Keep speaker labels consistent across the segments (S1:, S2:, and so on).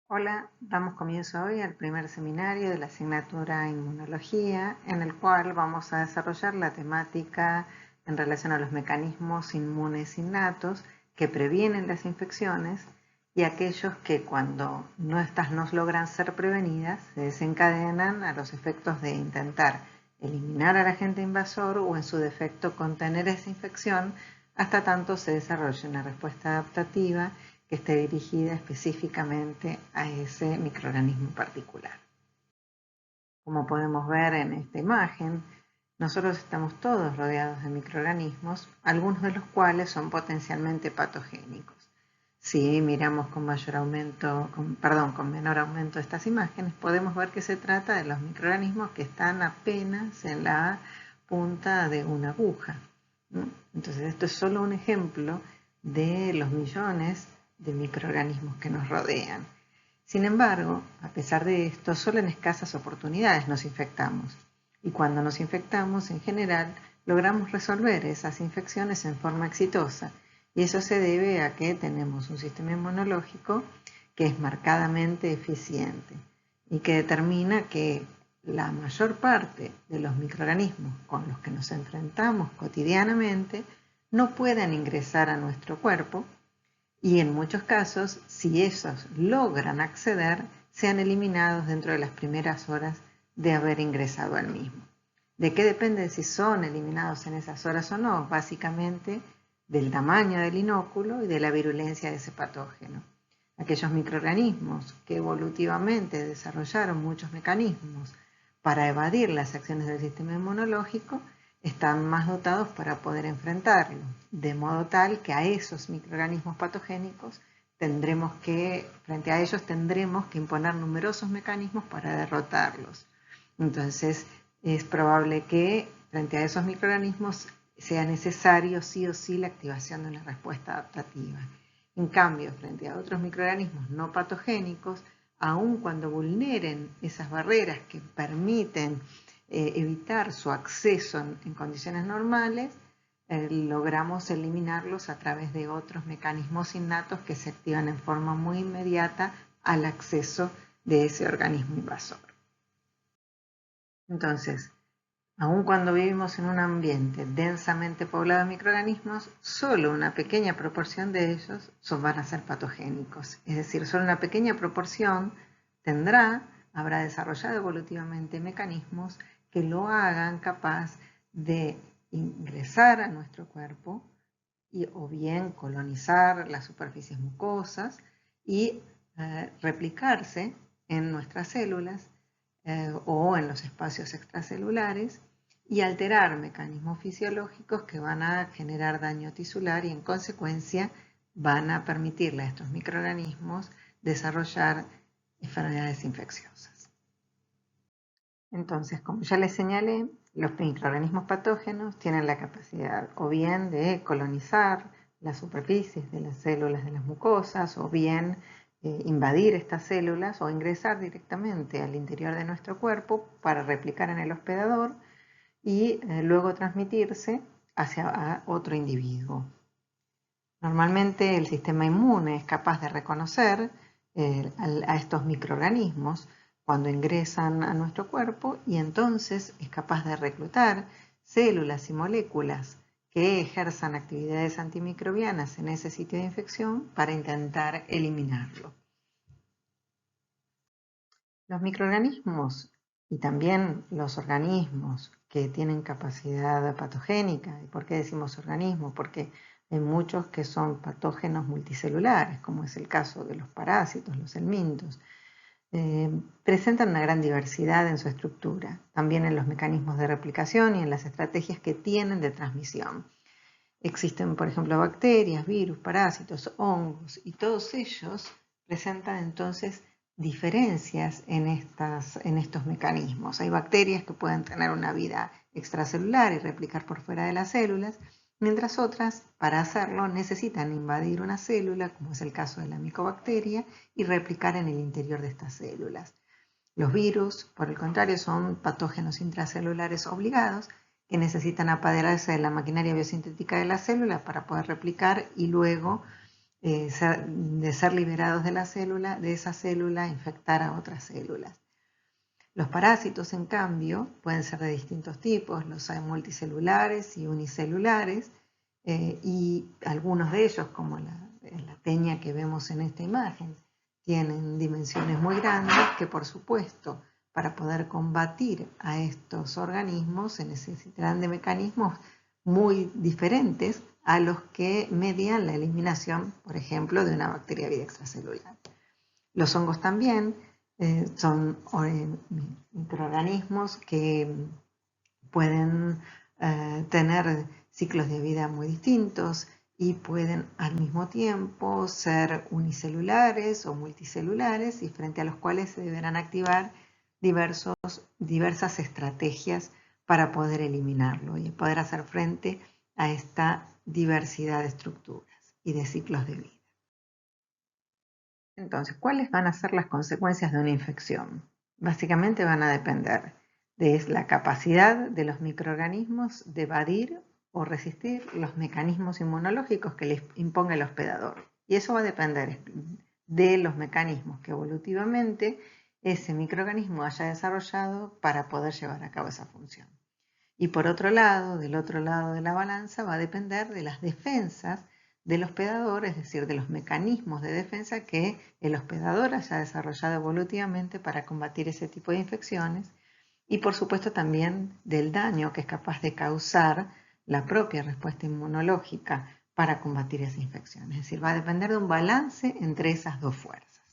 S1: Hola, damos comienzo hoy al primer seminario de la asignatura Inmunología, en el cual vamos a desarrollar la temática en relación a los mecanismos inmunes innatos que previenen las infecciones y aquellos que cuando estas no logran ser prevenidas se desencadenan a los efectos de intentar eliminar al agente invasor o en su defecto contener esa infección hasta tanto se desarrolle una respuesta adaptativa que esté dirigida específicamente a ese microorganismo particular. Como podemos ver en esta imagen, nosotros estamos todos rodeados de microorganismos, algunos de los cuales son potencialmente patogénicos. Si miramos con menor aumento estas imágenes, podemos ver que se trata de los microorganismos que están apenas en la punta de una aguja, ¿no? Entonces, esto es solo un ejemplo de los millones de microorganismos que nos rodean. Sin embargo, a pesar de esto, solo en escasas oportunidades nos infectamos. Y cuando nos infectamos, en general, logramos resolver esas infecciones en forma exitosa. Y eso se debe a que tenemos un sistema inmunológico que es marcadamente eficiente y que determina que la mayor parte de los microorganismos con los que nos enfrentamos cotidianamente no puedan ingresar a nuestro cuerpo y en muchos casos, si esos logran acceder, sean eliminados dentro de las primeras horas de haber ingresado al mismo. ¿De qué depende si son eliminados en esas horas o no? Básicamente del tamaño del inóculo y de la virulencia de ese patógeno. Aquellos microorganismos que evolutivamente desarrollaron muchos mecanismos para evadir las acciones del sistema inmunológico están más dotados para poder enfrentarlo, de modo tal que a esos microorganismos patogénicos frente a ellos tendremos que imponer numerosos mecanismos para derrotarlos. Entonces, es probable que frente a esos microorganismos sea necesario sí o sí la activación de una respuesta adaptativa. En cambio, frente a otros microorganismos no patogénicos, aun cuando vulneren esas barreras que permiten evitar su acceso en condiciones normales, logramos eliminarlos a través de otros mecanismos innatos que se activan en forma muy inmediata al acceso de ese organismo invasor. Entonces, aun cuando vivimos en un ambiente densamente poblado de microorganismos, solo una pequeña proporción de ellos van a ser patogénicos. Es decir, solo una pequeña proporción habrá desarrollado evolutivamente mecanismos que lo hagan capaz de ingresar a nuestro cuerpo o bien colonizar las superficies mucosas y replicarse en nuestras células o en los espacios extracelulares y alterar mecanismos fisiológicos que van a generar daño tisular y en consecuencia van a permitirle a estos microorganismos desarrollar enfermedades infecciosas. Entonces, como ya les señalé, los microorganismos patógenos tienen la capacidad o bien de colonizar las superficies de las células de las mucosas o bien invadir estas células o ingresar directamente al interior de nuestro cuerpo para replicar en el hospedador y luego transmitirse hacia otro individuo. Normalmente el sistema inmune es capaz de reconocer a estos microorganismos cuando ingresan a nuestro cuerpo y entonces es capaz de reclutar células y moléculas que ejerzan actividades antimicrobianas en ese sitio de infección para intentar eliminarlo. Los microorganismos y también los organismos que tienen capacidad patogénica, ¿y por qué decimos organismos? Porque hay muchos que son patógenos multicelulares, como es el caso de los parásitos, los helmintos. Presentan una gran diversidad en su estructura, también en los mecanismos de replicación y en las estrategias que tienen de transmisión. Existen, por ejemplo, bacterias, virus, parásitos, hongos, y todos ellos presentan entonces diferencias en estos mecanismos. Hay bacterias que pueden tener una vida extracelular y replicar por fuera de las células, mientras otras, para hacerlo, necesitan invadir una célula, como es el caso de la micobacteria, y replicar en el interior de estas células. Los virus, por el contrario, son patógenos intracelulares obligados que necesitan apoderarse de la maquinaria biosintética de la célula para poder replicar y luego de ser liberados de la célula, de esa célula infectar a otras células. Los parásitos, en cambio, pueden ser de distintos tipos, los hay multicelulares y unicelulares, y algunos de ellos, como la teña que vemos en esta imagen, tienen dimensiones muy grandes que, por supuesto, para poder combatir a estos organismos se necesitarán de mecanismos muy diferentes a los que median la eliminación, por ejemplo, de una bacteria vida extracelular. Los hongos también son microorganismos que pueden tener ciclos de vida muy distintos y pueden al mismo tiempo ser unicelulares o multicelulares, y frente a los cuales se deberán activar diversas estrategias para poder eliminarlo y poder hacer frente a esta diversidad de estructuras y de ciclos de vida. Entonces, ¿cuáles van a ser las consecuencias de una infección? Básicamente van a depender de la capacidad de los microorganismos de evadir o resistir los mecanismos inmunológicos que les imponga el hospedador. Y eso va a depender de los mecanismos que evolutivamente ese microorganismo haya desarrollado para poder llevar a cabo esa función. Y por otro lado, del otro lado de la balanza, va a depender de las defensas del hospedador, es decir, de los mecanismos de defensa que el hospedador haya desarrollado evolutivamente para combatir ese tipo de infecciones, y por supuesto también del daño que es capaz de causar la propia respuesta inmunológica para combatir esa infección. Es decir, va a depender de un balance entre esas dos fuerzas.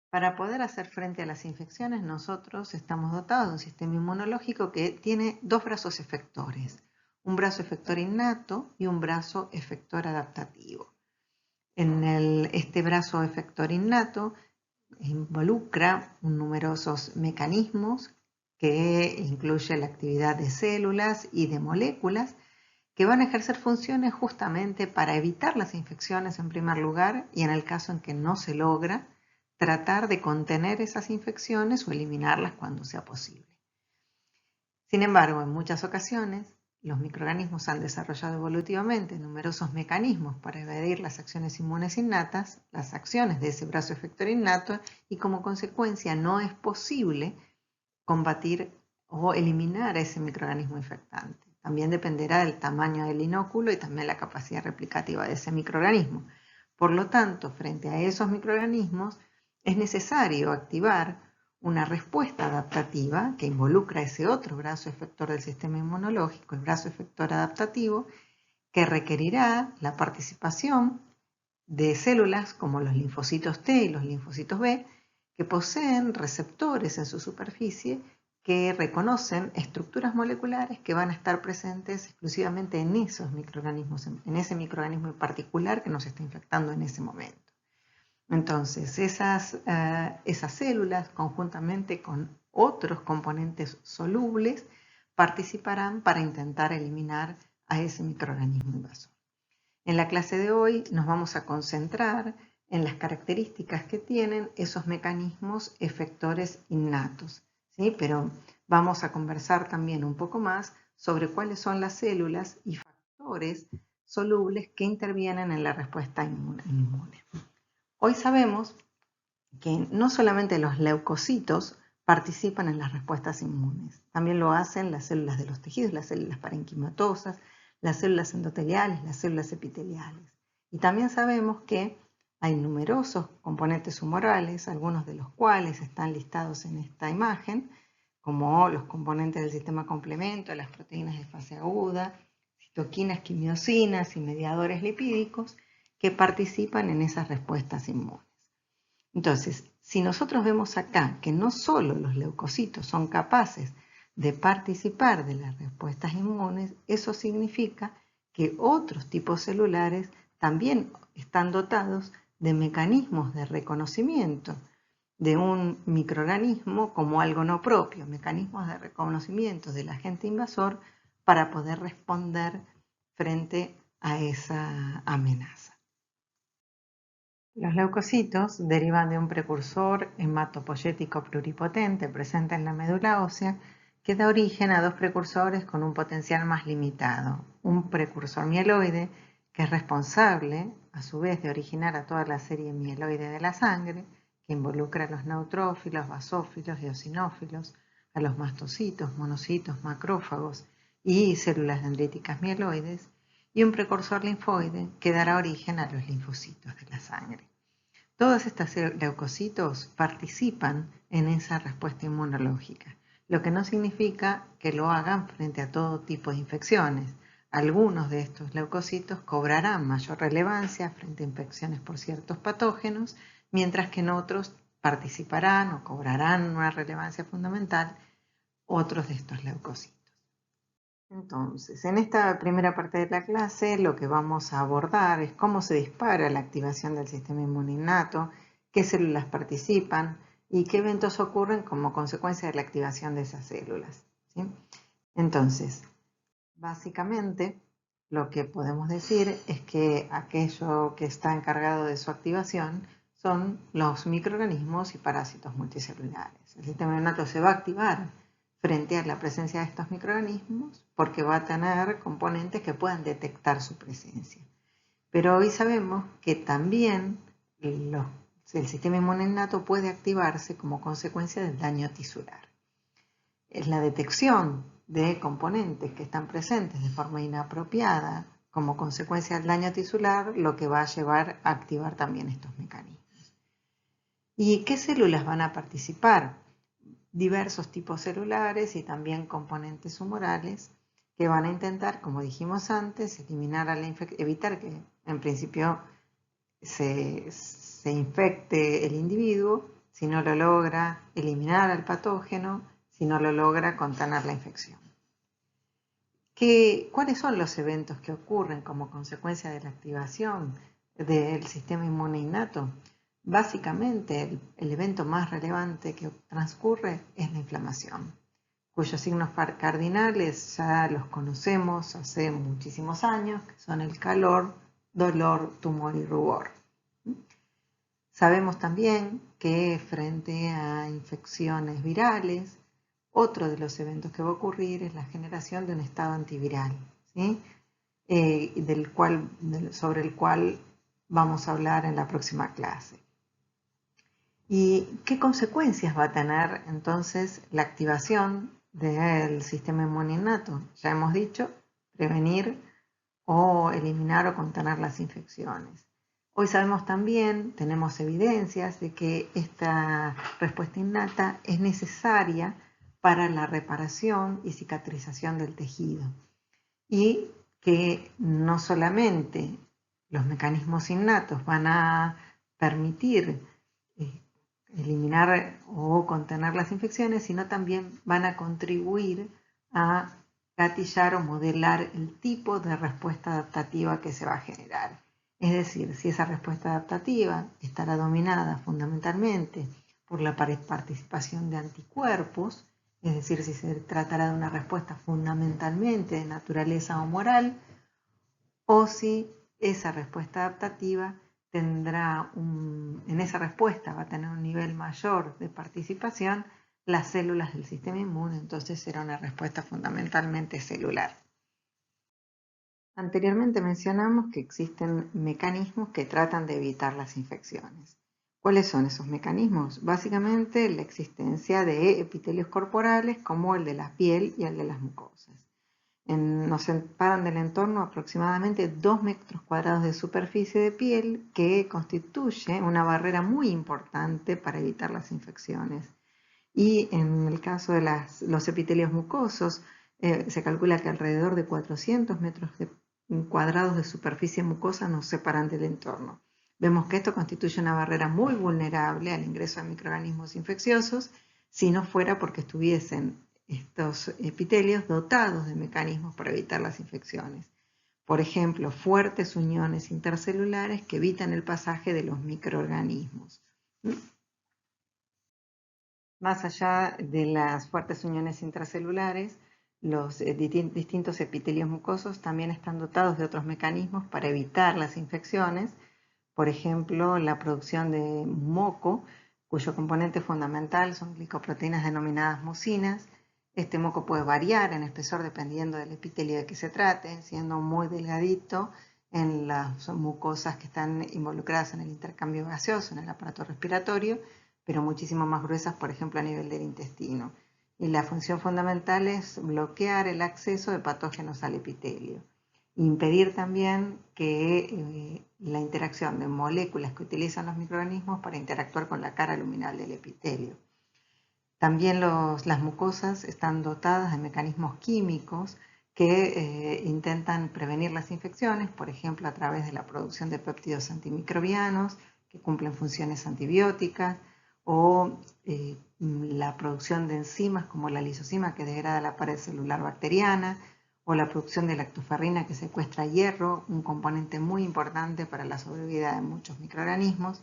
S1: Para poder hacer frente a las infecciones, nosotros estamos dotados de un sistema inmunológico que tiene dos brazos efectores, un brazo efector innato y un brazo efector adaptativo. Este brazo efector innato involucra numerosos mecanismos que incluye la actividad de células y de moléculas que van a ejercer funciones justamente para evitar las infecciones en primer lugar, y en el caso en que no se logra, tratar de contener esas infecciones o eliminarlas cuando sea posible. Sin embargo, en muchas ocasiones, los microorganismos han desarrollado evolutivamente numerosos mecanismos para evadir las acciones inmunes innatas, las acciones de ese brazo efector innato, y como consecuencia no es posible combatir o eliminar a ese microorganismo infectante. También dependerá del tamaño del inóculo y también la capacidad replicativa de ese microorganismo. Por lo tanto, frente a esos microorganismos, es necesario activar una respuesta adaptativa que involucra ese otro brazo efector del sistema inmunológico, el brazo efector adaptativo, que requerirá la participación de células como los linfocitos T y los linfocitos B, que poseen receptores en su superficie que reconocen estructuras moleculares que van a estar presentes exclusivamente en esos microorganismos, en ese microorganismo en particular que nos está infectando en ese momento. Entonces, esas células, conjuntamente con otros componentes solubles, participarán para intentar eliminar a ese microorganismo invasor. En la clase de hoy nos vamos a concentrar en las características que tienen esos mecanismos efectores innatos, ¿sí? Pero vamos a conversar también un poco más sobre cuáles son las células y factores solubles que intervienen en la respuesta inmune. Hoy sabemos que no solamente los leucocitos participan en las respuestas inmunes, también lo hacen las células de los tejidos, las células parenquimatosas, las células endoteliales, las células epiteliales. Y también sabemos que hay numerosos componentes humorales, algunos de los cuales están listados en esta imagen, como los componentes del sistema complemento, las proteínas de fase aguda, citoquinas, quimiosinas y mediadores lipídicos, que participan en esas respuestas inmunes. Entonces, si nosotros vemos acá que no solo los leucocitos son capaces de participar de las respuestas inmunes, eso significa que otros tipos celulares también están dotados de mecanismos de reconocimiento de un microorganismo como algo no propio, mecanismos de reconocimiento del agente invasor para poder responder frente a esa amenaza. Los leucocitos derivan de un precursor hematopoyético pluripotente presente en la médula ósea que da origen a dos precursores con un potencial más limitado, un precursor mieloide que es responsable, a su vez, de originar a toda la serie mieloide de la sangre, que involucra a los neutrófilos, basófilos, eosinófilos, a los mastocitos, monocitos, macrófagos y células dendríticas mieloides, y un precursor linfoide que dará origen a los linfocitos de la sangre. Todos estos leucocitos participan en esa respuesta inmunológica, lo que no significa que lo hagan frente a todo tipo de infecciones. Algunos de estos leucocitos cobrarán mayor relevancia frente a infecciones por ciertos patógenos, mientras que en otros participarán o cobrarán una relevancia fundamental otros de estos leucocitos. Entonces, en esta primera parte de la clase lo que vamos a abordar es cómo se dispara la activación del sistema inmune innato, qué células participan y qué eventos ocurren como consecuencia de la activación de esas células, ¿sí? Entonces, básicamente lo que podemos decir es que aquello que está encargado de su activación son los microorganismos y parásitos multicelulares. El sistema innato se va a activar frente a la presencia de estos microorganismos porque va a tener componentes que puedan detectar su presencia. Pero hoy sabemos que también el sistema inmune innato puede activarse como consecuencia del daño tisular. Es la detección de componentes que están presentes de forma inapropiada como consecuencia del daño tisular lo que va a llevar a activar también estos mecanismos. ¿Y qué células van a participar? Diversos tipos celulares y también componentes humorales que van a intentar, como dijimos antes, evitar que en principio se infecte el individuo, si no lo logra eliminar al patógeno, si no lo logra contener la infección. ¿Cuáles son los eventos que ocurren como consecuencia de la activación del sistema inmune innato? Básicamente, el evento más relevante que transcurre es la inflamación, cuyos signos cardinales ya los conocemos hace muchísimos años, que son el calor, dolor, tumor y rubor. Sabemos también que frente a infecciones virales, otro de los eventos que va a ocurrir es la generación de un estado antiviral, ¿sí? Sobre el cual vamos a hablar en la próxima clase. ¿Y qué consecuencias va a tener entonces la activación del sistema inmune innato? Ya hemos dicho, prevenir o eliminar o contener las infecciones. Hoy sabemos también, tenemos evidencias de que esta respuesta innata es necesaria para la reparación y cicatrización del tejido y que no solamente los mecanismos innatos van a permitir eliminar o contener las infecciones, sino también van a contribuir a gatillar o modelar el tipo de respuesta adaptativa que se va a generar. Es decir, si esa respuesta adaptativa estará dominada fundamentalmente por la participación de anticuerpos, es decir, si se tratará de una respuesta fundamentalmente de naturaleza humoral, o si esa respuesta adaptativa en esa respuesta va a tener un nivel mayor de participación las células del sistema inmune, entonces será una respuesta fundamentalmente celular. Anteriormente mencionamos que existen mecanismos que tratan de evitar las infecciones. ¿Cuáles son esos mecanismos? Básicamente la existencia de epitelios corporales como el de la piel y el de las mucosas. Nos separan del entorno aproximadamente 2 metros cuadrados de superficie de piel que constituye una barrera muy importante para evitar las infecciones. Y en el caso de los epitelios mucosos, se calcula que alrededor de 400 metros cuadrados de superficie mucosa nos separan del entorno. Vemos que esto constituye una barrera muy vulnerable al ingreso de microorganismos infecciosos si no fuera porque estuviesen estos epitelios dotados de mecanismos para evitar las infecciones. Por ejemplo, fuertes uniones intercelulares que evitan el pasaje de los microorganismos. Más allá de las fuertes uniones intracelulares, los distintos epitelios mucosos también están dotados de otros mecanismos para evitar las infecciones. Por ejemplo, la producción de moco, cuyo componente fundamental son glicoproteínas denominadas mucinas. Este moco puede variar en espesor dependiendo del epitelio de que se trate, siendo muy delgadito en las mucosas que están involucradas en el intercambio gaseoso, en el aparato respiratorio, pero muchísimo más gruesas, por ejemplo, a nivel del intestino. Y la función fundamental es bloquear el acceso de patógenos al epitelio. Impedir también que la interacción de moléculas que utilizan los microorganismos para interactuar con la cara luminal del epitelio. También las mucosas están dotadas de mecanismos químicos que intentan prevenir las infecciones, por ejemplo, a través de la producción de péptidos antimicrobianos que cumplen funciones antibióticas, o la producción de enzimas como la lisozima que degrada la pared celular bacteriana, o la producción de lactoferrina que secuestra hierro, un componente muy importante para la sobrevida de muchos microorganismos.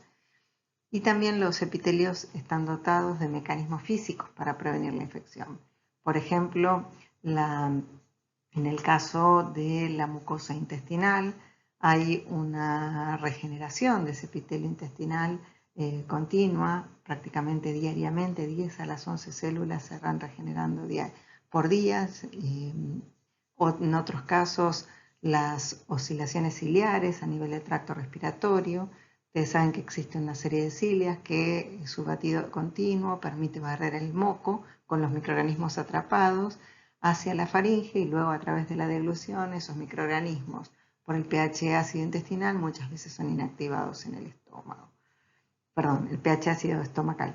S1: Y también los epitelios están dotados de mecanismos físicos para prevenir la infección. Por ejemplo, en el caso de la mucosa intestinal, hay una regeneración de ese epitelio intestinal continua, prácticamente diariamente, 10 a las 11 células se van regenerando por días. O en otros casos, las oscilaciones ciliares a nivel del tracto respiratorio. Ustedes saben que existe una serie de cilias que su batido continuo permite barrer el moco con los microorganismos atrapados hacia la faringe, y luego a través de la deglución esos microorganismos por el pH ácido intestinal muchas veces son inactivados en el estómago. Perdón, el pH ácido estomacal.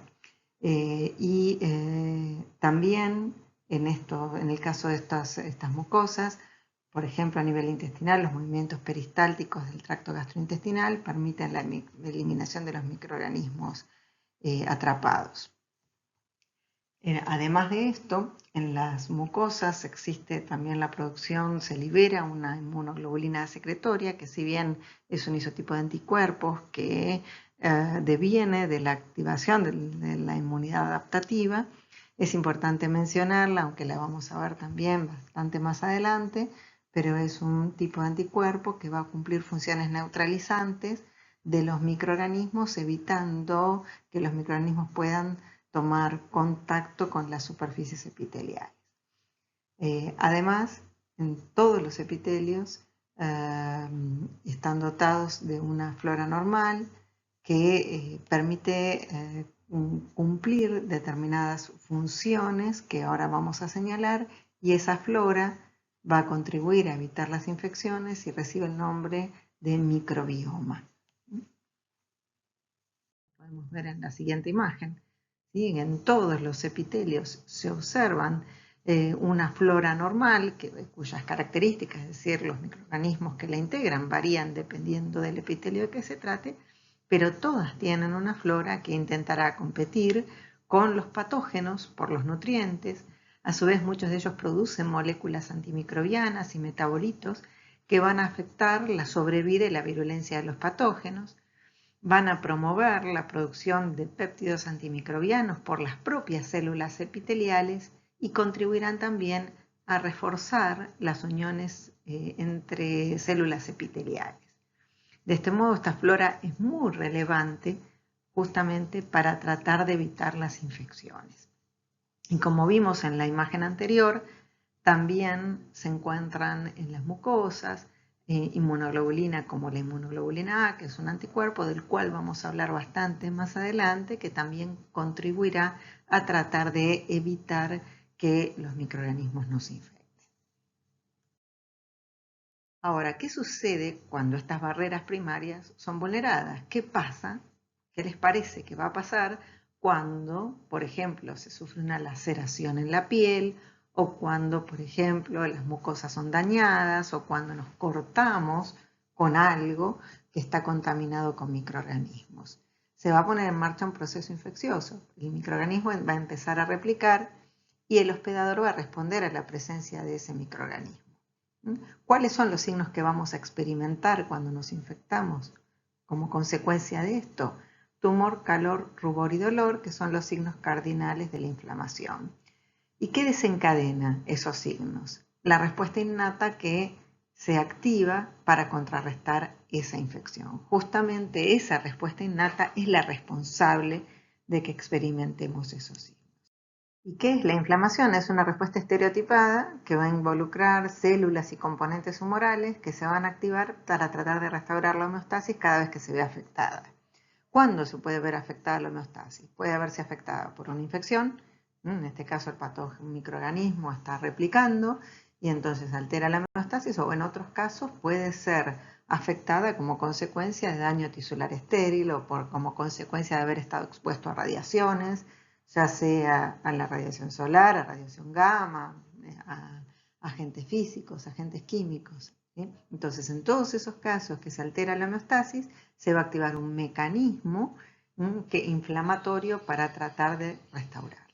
S1: También en el caso de estas mucosas, por ejemplo, a nivel intestinal, los movimientos peristálticos del tracto gastrointestinal permiten la eliminación de los microorganismos atrapados. Además de esto, en las mucosas existe también la producción, se libera una inmunoglobulina secretoria, que si bien es un isotipo de anticuerpos que deviene de la activación de la inmunidad adaptativa, es importante mencionarla, aunque la vamos a ver también bastante más adelante, pero es un tipo de anticuerpo que va a cumplir funciones neutralizantes de los microorganismos, evitando que los microorganismos puedan tomar contacto con las superficies epiteliales. Además, en todos los epitelios están dotados de una flora normal que permite cumplir determinadas funciones que ahora vamos a señalar, y esa flora va a contribuir a evitar las infecciones y recibe el nombre de microbioma. Podemos ver en la siguiente imagen. ¿Sí? En todos los epitelios se observan una flora normal cuyas características, es decir, los microorganismos que la integran, varían dependiendo del epitelio de que se trate, pero todas tienen una flora que intentará competir con los patógenos por los nutrientes. A su vez, muchos de ellos producen moléculas antimicrobianas y metabolitos que van a afectar la sobrevida y la virulencia de los patógenos. Van a promover la producción de péptidos antimicrobianos por las propias células epiteliales y contribuirán también a reforzar las uniones entre células epiteliales. De este modo, esta flora es muy relevante justamente para tratar de evitar las infecciones. Y como vimos en la imagen anterior, también se encuentran en las mucosas inmunoglobulina como la inmunoglobulina A, que es un anticuerpo del cual vamos a hablar bastante más adelante, que también contribuirá a tratar de evitar que los microorganismos nos infecten. Ahora, ¿qué sucede cuando estas barreras primarias son vulneradas? ¿Qué pasa? ¿Qué les parece que va a pasar cuando, por ejemplo, se sufre una laceración en la piel, o cuando, por ejemplo, las mucosas son dañadas, o cuando nos cortamos con algo que está contaminado con microorganismos? Se va a poner en marcha un proceso infeccioso. El microorganismo va a empezar a replicar y el hospedador va a responder a la presencia de ese microorganismo. ¿Cuáles son los signos que vamos a experimentar cuando nos infectamos? Como consecuencia de esto, tumor, calor, rubor y dolor, que son los signos cardinales de la inflamación. ¿Y qué desencadena esos signos? La respuesta innata que se activa para contrarrestar esa infección. Justamente esa respuesta innata es la responsable de que experimentemos esos signos. ¿Y qué es la inflamación? Es una respuesta estereotipada que va a involucrar células y componentes humorales que se van a activar para tratar de restaurar la homeostasis cada vez que se ve afectada. ¿Cuándo se puede ver afectada la homeostasis? Puede verse afectada por una infección, en este caso el patógeno, un microorganismo está replicando y entonces altera la homeostasis, o en otros casos puede ser afectada como consecuencia de daño tisular estéril o como consecuencia de haber estado expuesto a radiaciones, ya sea a la radiación solar, a radiación gamma, a agentes físicos, agentes químicos. ¿Sí? Entonces, en todos esos casos que se altera la homeostasis, se va a activar un mecanismo inflamatorio para tratar de restaurarla.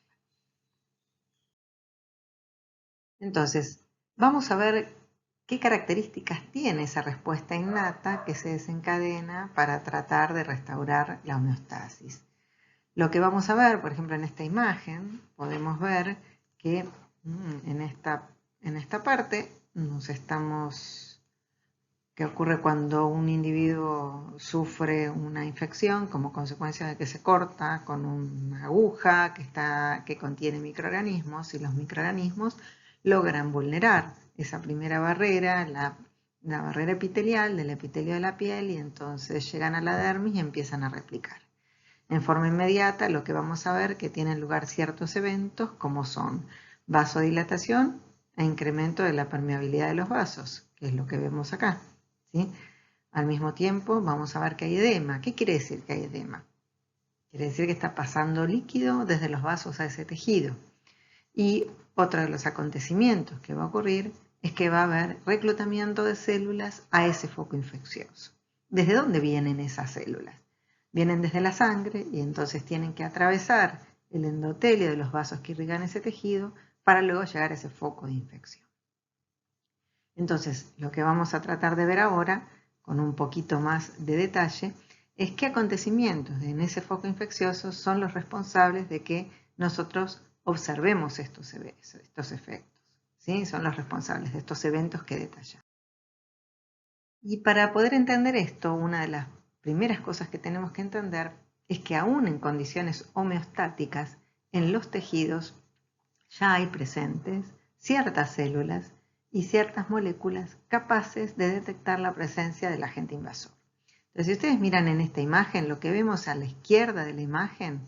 S1: Entonces, vamos a ver qué características tiene esa respuesta innata que se desencadena para tratar de restaurar la homeostasis. Lo que vamos a ver, por ejemplo, en esta imagen, podemos ver que en esta parte ¿qué ocurre cuando un individuo sufre una infección como consecuencia de que se corta con una aguja que contiene microorganismos, y los microorganismos logran vulnerar esa primera barrera, la barrera epitelial del epitelio de la piel, y entonces llegan a la dermis y empiezan a replicar. En forma inmediata lo que vamos a ver que tienen lugar ciertos eventos como son vasodilatación e incremento de la permeabilidad de los vasos, que es lo que vemos acá. ¿Sí? Al mismo tiempo vamos a ver que hay edema. ¿Qué quiere decir que hay edema? Quiere decir que está pasando líquido desde los vasos a ese tejido. Y otro de los acontecimientos que va a ocurrir es que va a haber reclutamiento de células a ese foco infeccioso. ¿Desde dónde vienen esas células? Vienen desde la sangre y entonces tienen que atravesar el endotelio de los vasos que irrigan ese tejido para luego llegar a ese foco de infección. Entonces, lo que vamos a tratar de ver ahora, con un poquito más de detalle, es qué acontecimientos en ese foco infeccioso son los responsables de que nosotros observemos estos efectos. ¿Sí? Son los responsables de estos eventos que detallamos. Y para poder entender esto, una de las primeras cosas que tenemos que entender es que aún en condiciones homeostáticas, en los tejidos ya hay presentes ciertas células y ciertas moléculas capaces de detectar la presencia del agente invasor. Entonces, si ustedes miran en esta imagen, lo que vemos a la izquierda de la imagen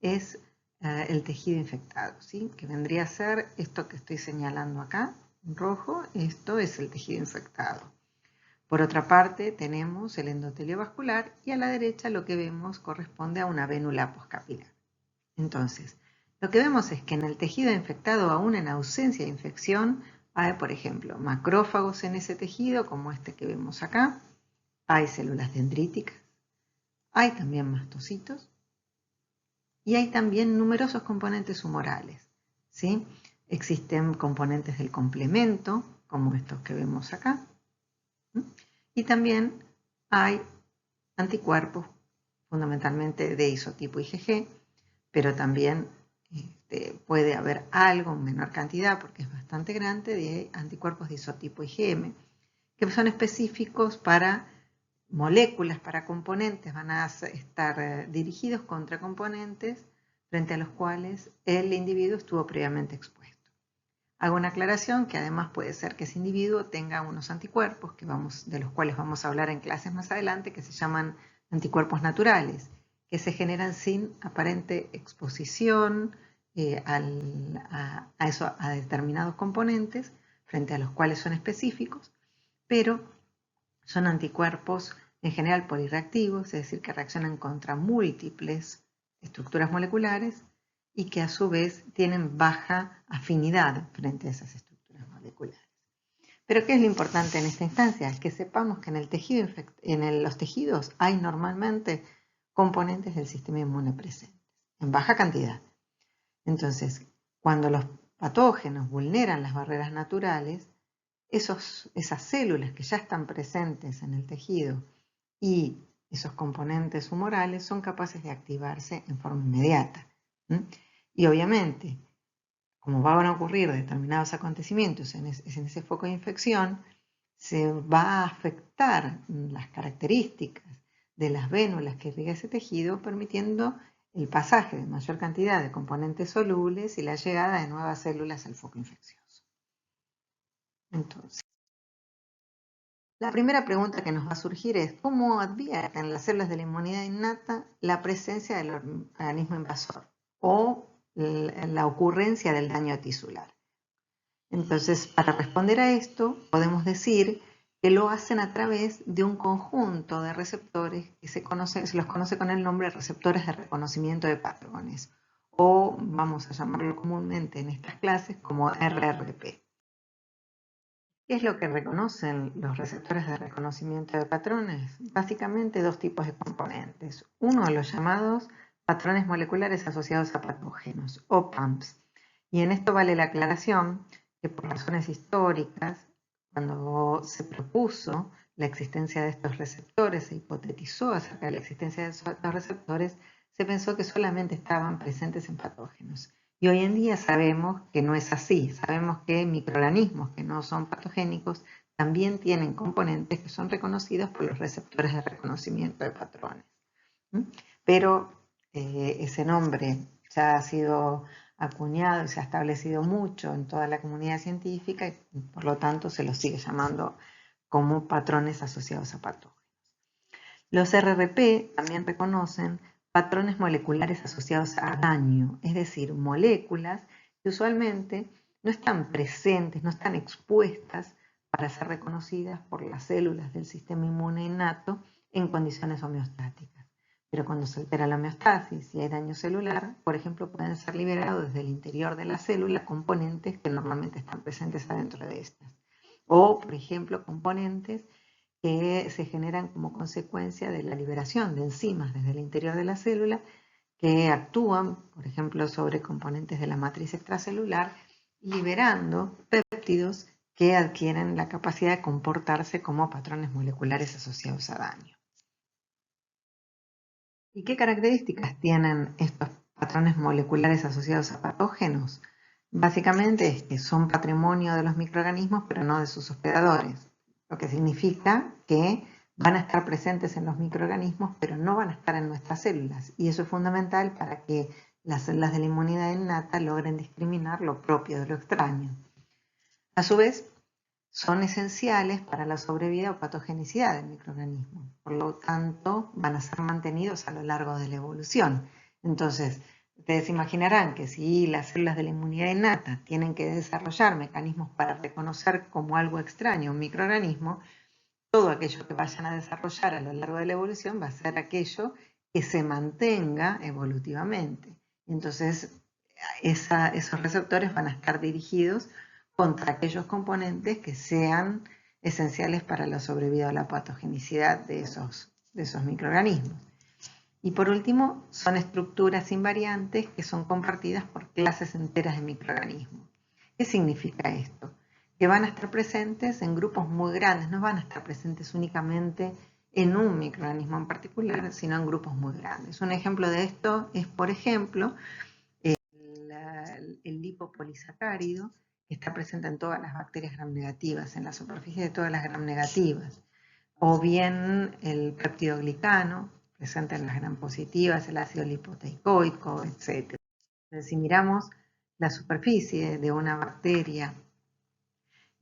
S1: es el tejido infectado, ¿sí? Que vendría a ser esto que estoy señalando acá, en rojo, esto es el tejido infectado. Por otra parte, tenemos el endotelio vascular y a la derecha lo que vemos corresponde a una vénula poscapilar. Entonces, lo que vemos es que en el tejido infectado, aún en ausencia de infección, hay, por ejemplo, macrófagos en ese tejido, como este que vemos acá, hay células dendríticas, hay también mastocitos y hay también numerosos componentes humorales, ¿sí? Existen componentes del complemento, como estos que vemos acá, y también hay anticuerpos, fundamentalmente de isotipo IgG, pero también puede haber algo en menor cantidad, porque es bastante grande, de anticuerpos de isotipo IgM, que son específicos para moléculas, para componentes, van a estar dirigidos contra componentes frente a los cuales el individuo estuvo previamente expuesto. Hago una aclaración que además puede ser que ese individuo tenga unos anticuerpos de los cuales vamos a hablar en clases más adelante, que se llaman anticuerpos naturales, que se generan sin aparente exposición a determinados componentes frente a los cuales son específicos, pero son anticuerpos en general polirreactivos, es decir, que reaccionan contra múltiples estructuras moleculares y que a su vez tienen baja afinidad frente a esas estructuras moleculares. Pero ¿qué es lo importante en esta instancia? Es que sepamos que en los tejidos hay normalmente componentes del sistema inmune presentes, en baja cantidad. Entonces, cuando los patógenos vulneran las barreras naturales, esas células que ya están presentes en el tejido y esos componentes humorales son capaces de activarse en forma inmediata. Y obviamente, como van a ocurrir determinados acontecimientos en ese foco de infección, se va a afectar las características de las vénulas que irriga ese tejido, permitiendo el pasaje de mayor cantidad de componentes solubles y la llegada de nuevas células al foco infeccioso. Entonces, la primera pregunta que nos va a surgir es ¿cómo advierten las células de la inmunidad innata la presencia del organismo invasor o la ocurrencia del daño tisular? Entonces, para responder a esto, podemos decir que lo hacen a través de un conjunto de receptores que se los conoce con el nombre de receptores de reconocimiento de patrones, o vamos a llamarlo comúnmente en estas clases como RRP. ¿Qué es lo que reconocen los receptores de reconocimiento de patrones? Básicamente dos tipos de componentes. Uno, los llamados patrones moleculares asociados a patógenos, o PAMPs. Y en esto vale la aclaración que por razones históricas, cuando se propuso la existencia de estos receptores, se hipotetizó acerca de la existencia de estos receptores, se pensó que solamente estaban presentes en patógenos. Y hoy en día sabemos que no es así. Sabemos que microorganismos que no son patogénicos también tienen componentes que son reconocidos por los receptores de reconocimiento de patrones. Pero ese nombre ya ha sido acuñado y se ha establecido mucho en toda la comunidad científica y por lo tanto se los sigue llamando como patrones asociados a patógenos. Los RRP también reconocen patrones moleculares asociados a daño, es decir, moléculas que usualmente no están presentes, no están expuestas para ser reconocidas por las células del sistema inmune innato en condiciones homeostáticas. Pero cuando se altera la homeostasis y hay daño celular, por ejemplo, pueden ser liberados desde el interior de la célula componentes que normalmente están presentes adentro de estas. O, por ejemplo, componentes que se generan como consecuencia de la liberación de enzimas desde el interior de la célula que actúan, por ejemplo, sobre componentes de la matriz extracelular, liberando péptidos que adquieren la capacidad de comportarse como patrones moleculares asociados a daño. ¿Y qué características tienen estos patrones moleculares asociados a patógenos? Básicamente es que son patrimonio de los microorganismos, pero no de sus hospedadores, lo que significa que van a estar presentes en los microorganismos, pero no van a estar en nuestras células. Y eso es fundamental para que las células de la inmunidad innata logren discriminar lo propio de lo extraño. A su vez, son esenciales para la sobrevida o patogenicidad del microorganismo. Por lo tanto, van a ser mantenidos a lo largo de la evolución. Entonces, ustedes imaginarán que si las células de la inmunidad innata tienen que desarrollar mecanismos para reconocer como algo extraño un microorganismo, todo aquello que vayan a desarrollar a lo largo de la evolución va a ser aquello que se mantenga evolutivamente. Entonces, esos receptores van a estar dirigidos contra aquellos componentes que sean esenciales para la sobrevida o la patogenicidad de esos microorganismos. Y por último, son estructuras invariantes que son compartidas por clases enteras de microorganismos. ¿Qué significa esto? Que van a estar presentes en grupos muy grandes, no van a estar presentes únicamente en un microorganismo en particular, sino en grupos muy grandes. Un ejemplo de esto es, por ejemplo, el lipopolisacárido, que está presente en todas las bacterias gram negativas, en la superficie de todas las gram negativas, o bien el peptidoglicano, presente en las gram positivas, el ácido lipoteicoico, etc. Entonces, si miramos la superficie de una bacteria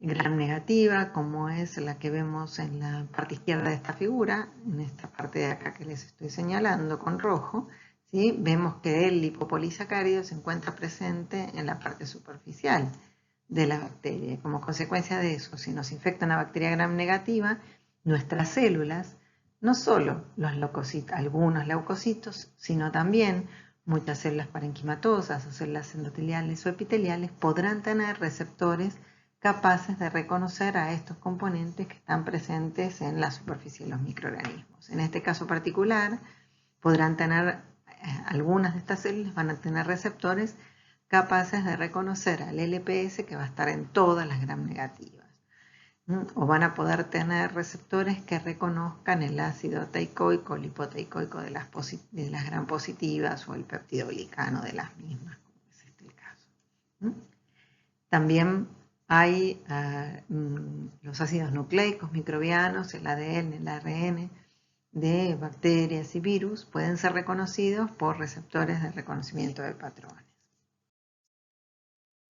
S1: gram negativa, como es la que vemos en la parte izquierda de esta figura, en esta parte de acá que les estoy señalando con rojo, ¿sí? Vemos que el lipopolisacárido se encuentra presente en la parte superficial de la bacteria. Como consecuencia de eso, si nos infecta una bacteria gram negativa, nuestras células, no solo algunos leucocitos, sino también muchas células parenquimatosas o células endoteliales o epiteliales podrán tener receptores capaces de reconocer a estos componentes que están presentes en la superficie de los microorganismos. En este caso particular, podrán tener, algunas de estas células van a tener receptores capaces de reconocer al LPS que va a estar en todas las gram negativas. O van a poder tener receptores que reconozcan el ácido teicoico o lipoteicoico de las gram positivas o el peptidoglicano de las mismas, como es este el caso. También hay los ácidos nucleicos microbianos, el ADN, el ARN, de bacterias y virus pueden ser reconocidos por receptores de reconocimiento de patrones.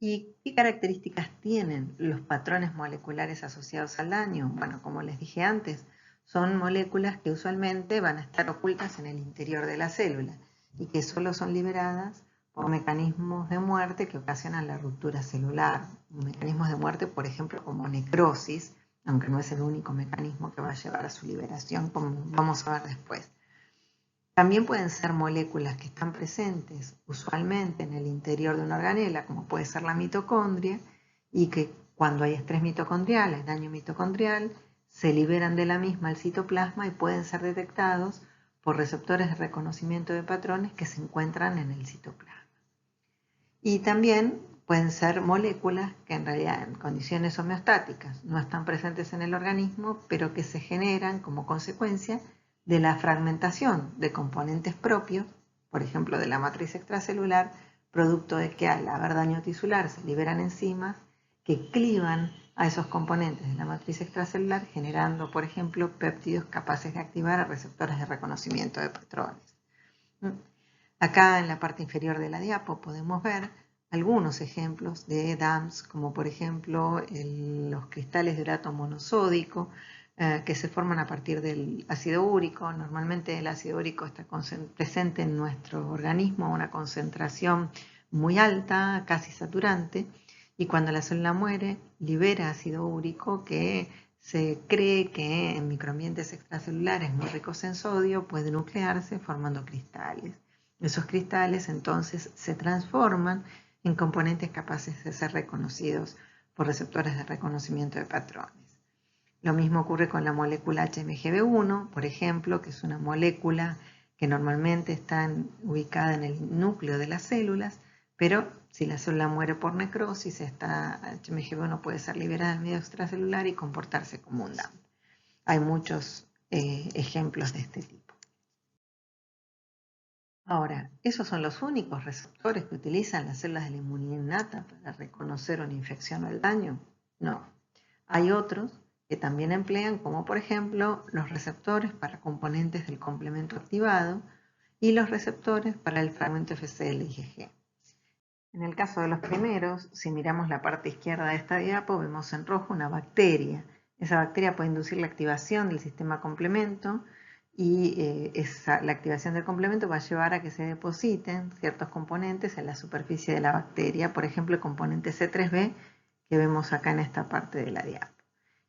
S1: ¿Y qué características tienen los patrones moleculares asociados al daño? Bueno, como les dije antes, son moléculas que usualmente van a estar ocultas en el interior de la célula y que solo son liberadas por mecanismos de muerte que ocasionan la ruptura celular. Mecanismos de muerte, por ejemplo, como necrosis, aunque no es el único mecanismo que va a llevar a su liberación, como vamos a ver después. También pueden ser moléculas que están presentes usualmente en el interior de una organela, como puede ser la mitocondria, y que cuando hay estrés mitocondrial, hay daño mitocondrial, se liberan de la misma al citoplasma y pueden ser detectados por receptores de reconocimiento de patrones que se encuentran en el citoplasma. Y también pueden ser moléculas que en realidad en condiciones homeostáticas no están presentes en el organismo, pero que se generan como consecuencia de la fragmentación de componentes propios, por ejemplo de la matriz extracelular, producto de que al haber daño tisular se liberan enzimas que clivan a esos componentes de la matriz extracelular, generando, por ejemplo, péptidos capaces de activar a receptores de reconocimiento de patrones. Acá en la parte inferior de la diapo podemos ver algunos ejemplos de DAMPs, como por ejemplo los cristales de urato monosódico, que se forman a partir del ácido úrico. Normalmente el ácido úrico está presente en nuestro organismo a una concentración muy alta, casi saturante, y cuando la célula muere libera ácido úrico que se cree que en microambientes extracelulares muy ricos en sodio puede nuclearse formando cristales. Esos cristales entonces se transforman en componentes capaces de ser reconocidos por receptores de reconocimiento de patrones. Lo mismo ocurre con la molécula HMGB1, por ejemplo, que es una molécula que normalmente está ubicada en el núcleo de las células, pero si la célula muere por necrosis, esta HMGB1 puede ser liberada del medio extracelular y comportarse como un DAMP. Hay muchos ejemplos de este tipo. Ahora, ¿esos son los únicos receptores que utilizan las células de la inmunidad innata para reconocer una infección o el daño? No. Hay otros que también emplean, como por ejemplo los receptores para componentes del complemento activado y los receptores para el fragmento FCL-IgG. En el caso de los primeros, si miramos la parte izquierda de esta diapo, vemos en rojo una bacteria. Esa bacteria puede inducir la activación del sistema complemento y la activación del complemento va a llevar a que se depositen ciertos componentes en la superficie de la bacteria, por ejemplo el componente C3b que vemos acá en esta parte de la diapo.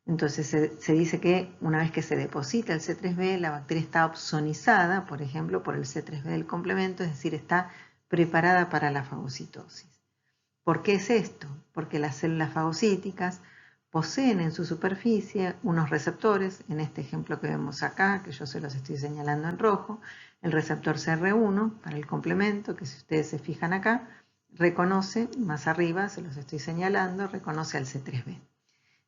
S1: Entonces se dice que una vez que se deposita el C3b, la bacteria está opsonizada, por ejemplo, por el C3b del complemento, es decir, está preparada para la fagocitosis. ¿Por qué es esto? Porque las células fagocíticas poseen en su superficie unos receptores, en este ejemplo que vemos acá, que yo se los estoy señalando en rojo, el receptor CR1 para el complemento, que si ustedes se fijan acá, reconoce, más arriba se los estoy señalando, reconoce al C3b.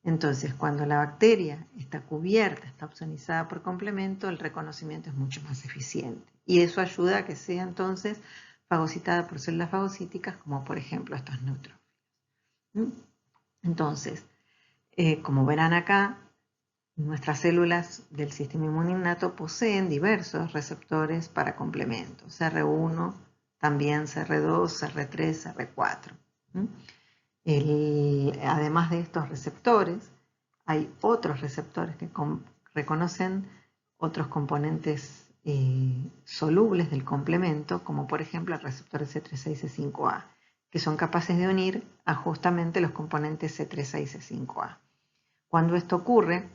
S1: Entonces, cuando la bacteria está cubierta, está opsonizada por complemento, el reconocimiento es mucho más eficiente. Y eso ayuda a que sea entonces fagocitada por células fagocíticas, como por ejemplo estos neutrófilos. Entonces, como verán acá, nuestras células del sistema inmune innato poseen diversos receptores para complementos, CR1, también CR2, CR3, CR4. Además de estos receptores, hay otros receptores que reconocen otros componentes solubles del complemento, como por ejemplo el receptor C3a y C5a, que son capaces de unir a justamente los componentes C3a y C5a. Cuando esto ocurre,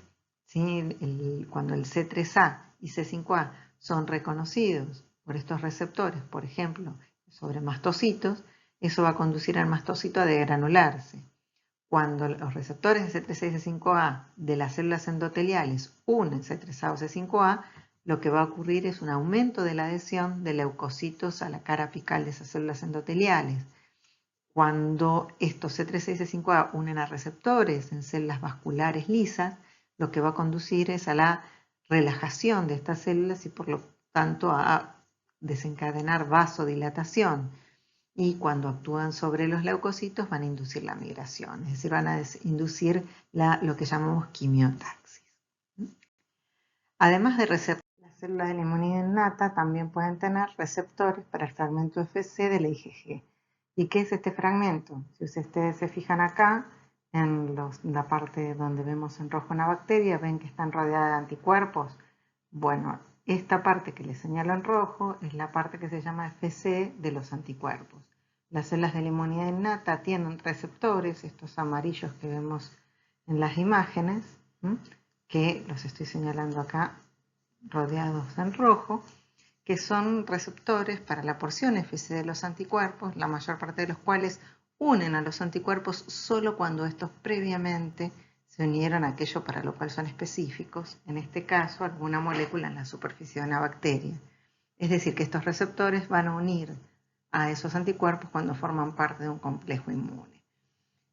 S1: ¿sí? Cuando el C3a y C5a son reconocidos por estos receptores, por ejemplo, sobre mastocitos, eso va a conducir al mastocito a degranularse. Cuando los receptores de C3a y C5a de las células endoteliales unen C3a o C5a, lo que va a ocurrir es un aumento de la adhesión de leucocitos a la cara apical de esas células endoteliales. Cuando estos C3a y C5a unen a receptores en células vasculares lisas, lo que va a conducir es a la relajación de estas células y por lo tanto a desencadenar vasodilatación. Y cuando actúan sobre los leucocitos van a inducir la migración, es decir, van a inducir lo que llamamos quimiotaxis. Además de receptores, las células de la inmunidad innata también pueden tener receptores para el fragmento Fc de la IgG. ¿Y qué es este fragmento? Si ustedes se fijan acá, en la parte donde vemos en rojo una bacteria, ven que están rodeadas de anticuerpos. Bueno, esta parte que les señalo en rojo es la parte que se llama Fc de los anticuerpos. Las células de la inmunidad innata tienen receptores, estos amarillos que vemos en las imágenes, que los estoy señalando acá rodeados en rojo, que son receptores para la porción Fc de los anticuerpos, la mayor parte de los cuales unen a los anticuerpos solo cuando estos previamente se unieron a aquello para lo cual son específicos, en este caso alguna molécula en la superficie de una bacteria. Es decir, que estos receptores van a unir a esos anticuerpos cuando forman parte de un complejo inmune.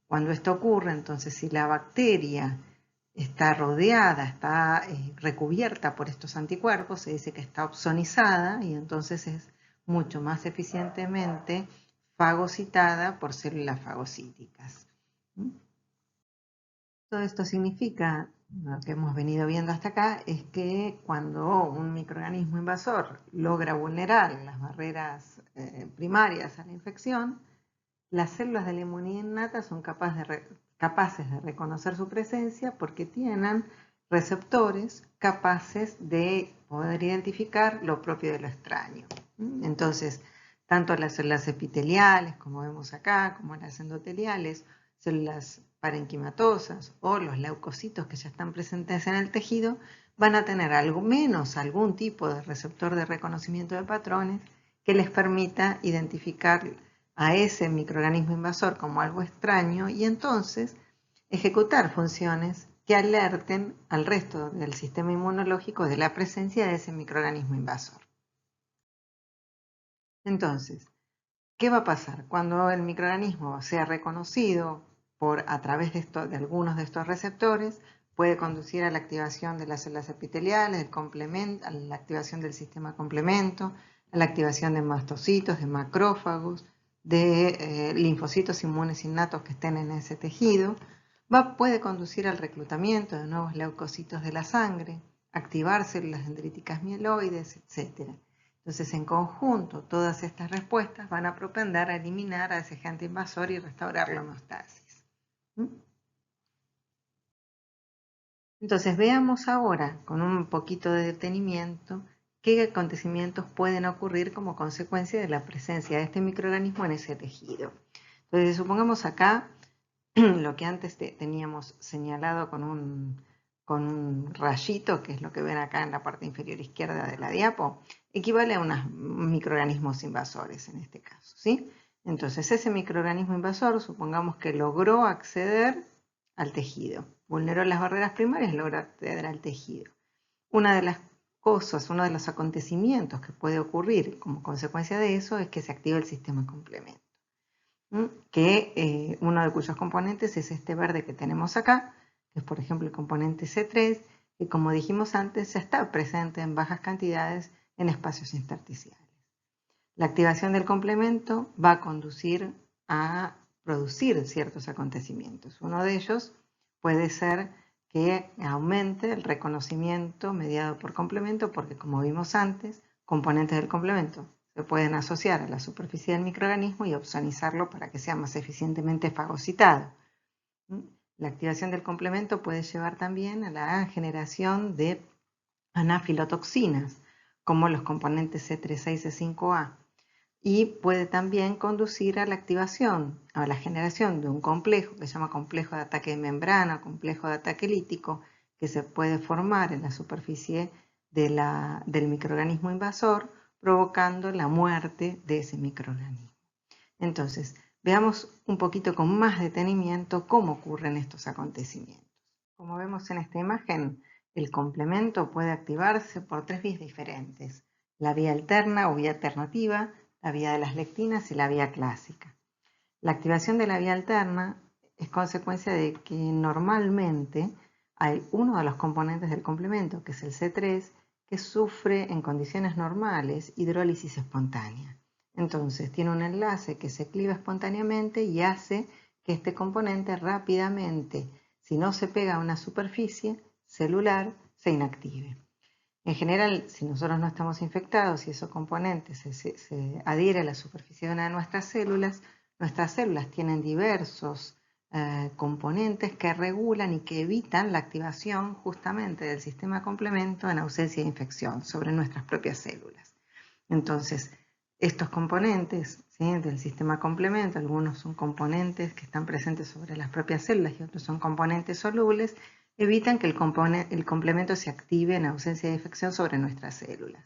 S1: Cuando esto ocurre, entonces, si la bacteria está rodeada, está recubierta por estos anticuerpos, se dice que está opsonizada y entonces es mucho más eficientemente fagocitada por células fagocíticas. Todo esto significa, lo que hemos venido viendo hasta acá, es que cuando un microorganismo invasor logra vulnerar las barreras primarias a la infección, las células de la inmunidad innata son capaces de reconocer su presencia porque tienen receptores capaces de poder identificar lo propio de lo extraño. Entonces, tanto las células epiteliales, como vemos acá, como las endoteliales, células parenquimatosas o los leucocitos que ya están presentes en el tejido, van a tener algún tipo de receptor de reconocimiento de patrones que les permita identificar a ese microorganismo invasor como algo extraño y entonces ejecutar funciones que alerten al resto del sistema inmunológico de la presencia de ese microorganismo invasor. Entonces, ¿qué va a pasar? Cuando el microorganismo sea reconocido a través de algunos de estos receptores, puede conducir a la activación de las células epiteliales, a la activación del sistema complemento, a la activación de mastocitos, de macrófagos, de linfocitos inmunes innatos que estén en ese tejido, puede conducir al reclutamiento de nuevos leucocitos de la sangre, activar células dendríticas mieloides, etc. Entonces, en conjunto, todas estas respuestas van a propender a eliminar a ese agente invasor y restaurar la homeostasis. Entonces, veamos ahora, con un poquito de detenimiento, qué acontecimientos pueden ocurrir como consecuencia de la presencia de este microorganismo en ese tejido. Entonces, supongamos acá lo que antes teníamos señalado con un rayito, que es lo que ven acá en la parte inferior izquierda de la diapo, equivale a unos microorganismos invasores en este caso, ¿sí? Entonces, ese microorganismo invasor, supongamos que logró acceder al tejido, vulneró las barreras primarias y logró acceder al tejido. Una de las cosas, uno de los acontecimientos que puede ocurrir como consecuencia de eso es que se activa el sistema complemento, que uno de cuyos componentes es este verde que tenemos acá, que es por ejemplo el componente C3, que como dijimos antes ya está presente en bajas cantidades en espacios intersticiales. La activación del complemento va a conducir a producir ciertos acontecimientos. Uno de ellos puede ser que aumente el reconocimiento mediado por complemento, porque como vimos antes, componentes del complemento se pueden asociar a la superficie del microorganismo y opsonizarlo para que sea más eficientemente fagocitado. La activación del complemento puede llevar también a la generación de anafilotoxinas, como los componentes C3A y C5A, y puede también conducir a la activación, a la generación de un complejo que se llama complejo de ataque de membrana, complejo de ataque lítico, que se puede formar en la superficie del microorganismo invasor, provocando la muerte de ese microorganismo. Entonces, veamos un poquito con más detenimiento cómo ocurren estos acontecimientos. Como vemos en esta imagen, el complemento puede activarse por tres vías diferentes: la vía alterna o vía alternativa, la vía de las lectinas y la vía clásica. La activación de la vía alterna es consecuencia de que normalmente hay uno de los componentes del complemento, que es el C3, que sufre en condiciones normales hidrólisis espontánea. Entonces tiene un enlace que se cliva espontáneamente y hace que este componente rápidamente, si no se pega a una superficie celular, se inactive. En general, si nosotros no estamos infectados y esos componentes se adhieren a la superficie de una de nuestras células tienen diversos componentes que regulan y que evitan la activación justamente del sistema complemento en ausencia de infección sobre nuestras propias células. Entonces, estos componentes, ¿sí?, del sistema complemento, algunos son componentes que están presentes sobre las propias células y otros son componentes solubles, evitan que el complemento se active en ausencia de infección sobre nuestras células.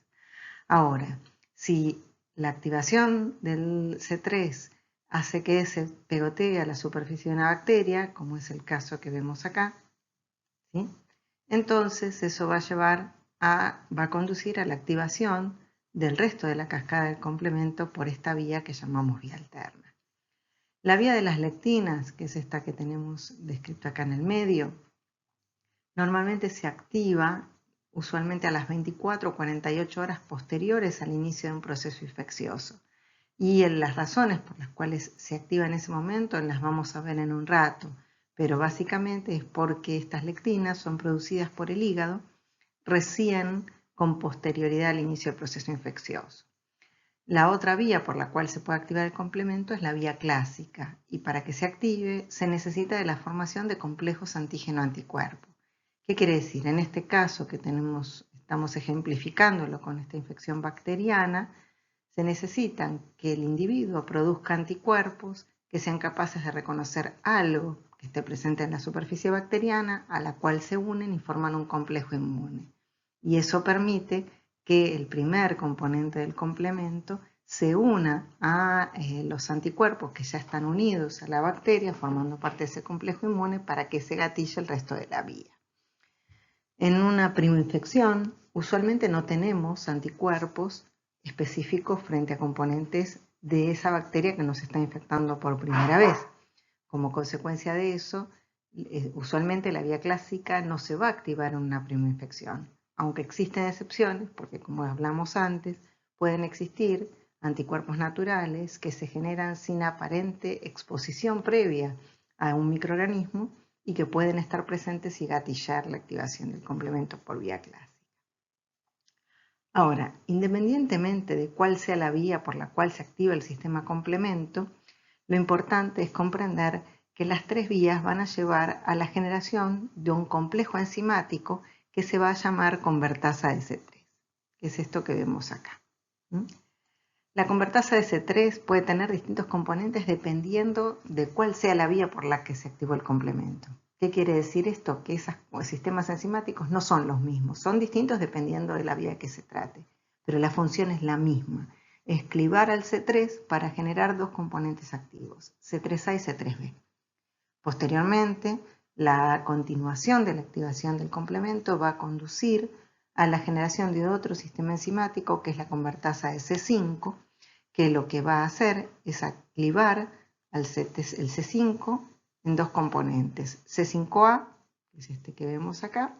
S1: Ahora, si la activación del C3 hace que se pegotee a la superficie de una bacteria, como es el caso que vemos acá, ¿sí?, entonces eso va a conducir a la activación del resto de la cascada del complemento por esta vía que llamamos vía alterna. La vía de las lectinas, que es esta que tenemos descrita acá en el medio, normalmente se activa usualmente a las 24 o 48 horas posteriores al inicio de un proceso infeccioso. Y las razones por las cuales se activa en ese momento las vamos a ver en un rato, pero básicamente es porque estas lectinas son producidas por el hígado recién con posterioridad al inicio del proceso infeccioso. La otra vía por la cual se puede activar el complemento es la vía clásica, y para que se active se necesita de la formación de complejos antígeno-anticuerpo. ¿Qué quiere decir? En este caso que estamos ejemplificándolo con esta infección bacteriana, se necesitan que el individuo produzca anticuerpos que sean capaces de reconocer algo que esté presente en la superficie bacteriana, a la cual se unen y forman un complejo inmune. Y eso permite que el primer componente del complemento se una a los anticuerpos que ya están unidos a la bacteria, formando parte de ese complejo inmune, para que se gatille el resto de la vía. En una primoinfección, usualmente no tenemos anticuerpos específicos frente a componentes de esa bacteria que nos está infectando por primera vez. Como consecuencia de eso, usualmente la vía clásica no se va a activar en una primoinfección, aunque existen excepciones, porque como hablamos antes, pueden existir anticuerpos naturales que se generan sin aparente exposición previa a un microorganismo y que pueden estar presentes y gatillar la activación del complemento por vía clásica. Ahora, independientemente de cuál sea la vía por la cual se activa el sistema complemento, lo importante es comprender que las tres vías van a llevar a la generación de un complejo enzimático que se va a llamar convertasa de C3, que es esto que vemos acá. La convertasa de C3 puede tener distintos componentes dependiendo de cuál sea la vía por la que se activó el complemento. ¿Qué quiere decir esto? Que esos sistemas enzimáticos no son los mismos, son distintos dependiendo de la vía que se trate, pero la función es la misma, es clivar al C3 para generar dos componentes activos, C3A y C3B. Posteriormente, la continuación de la activación del complemento va a conducir a la generación de otro sistema enzimático, que es la convertasa de C5, que lo que va a hacer es activar el C5 en dos componentes, C5A, que es este que vemos acá,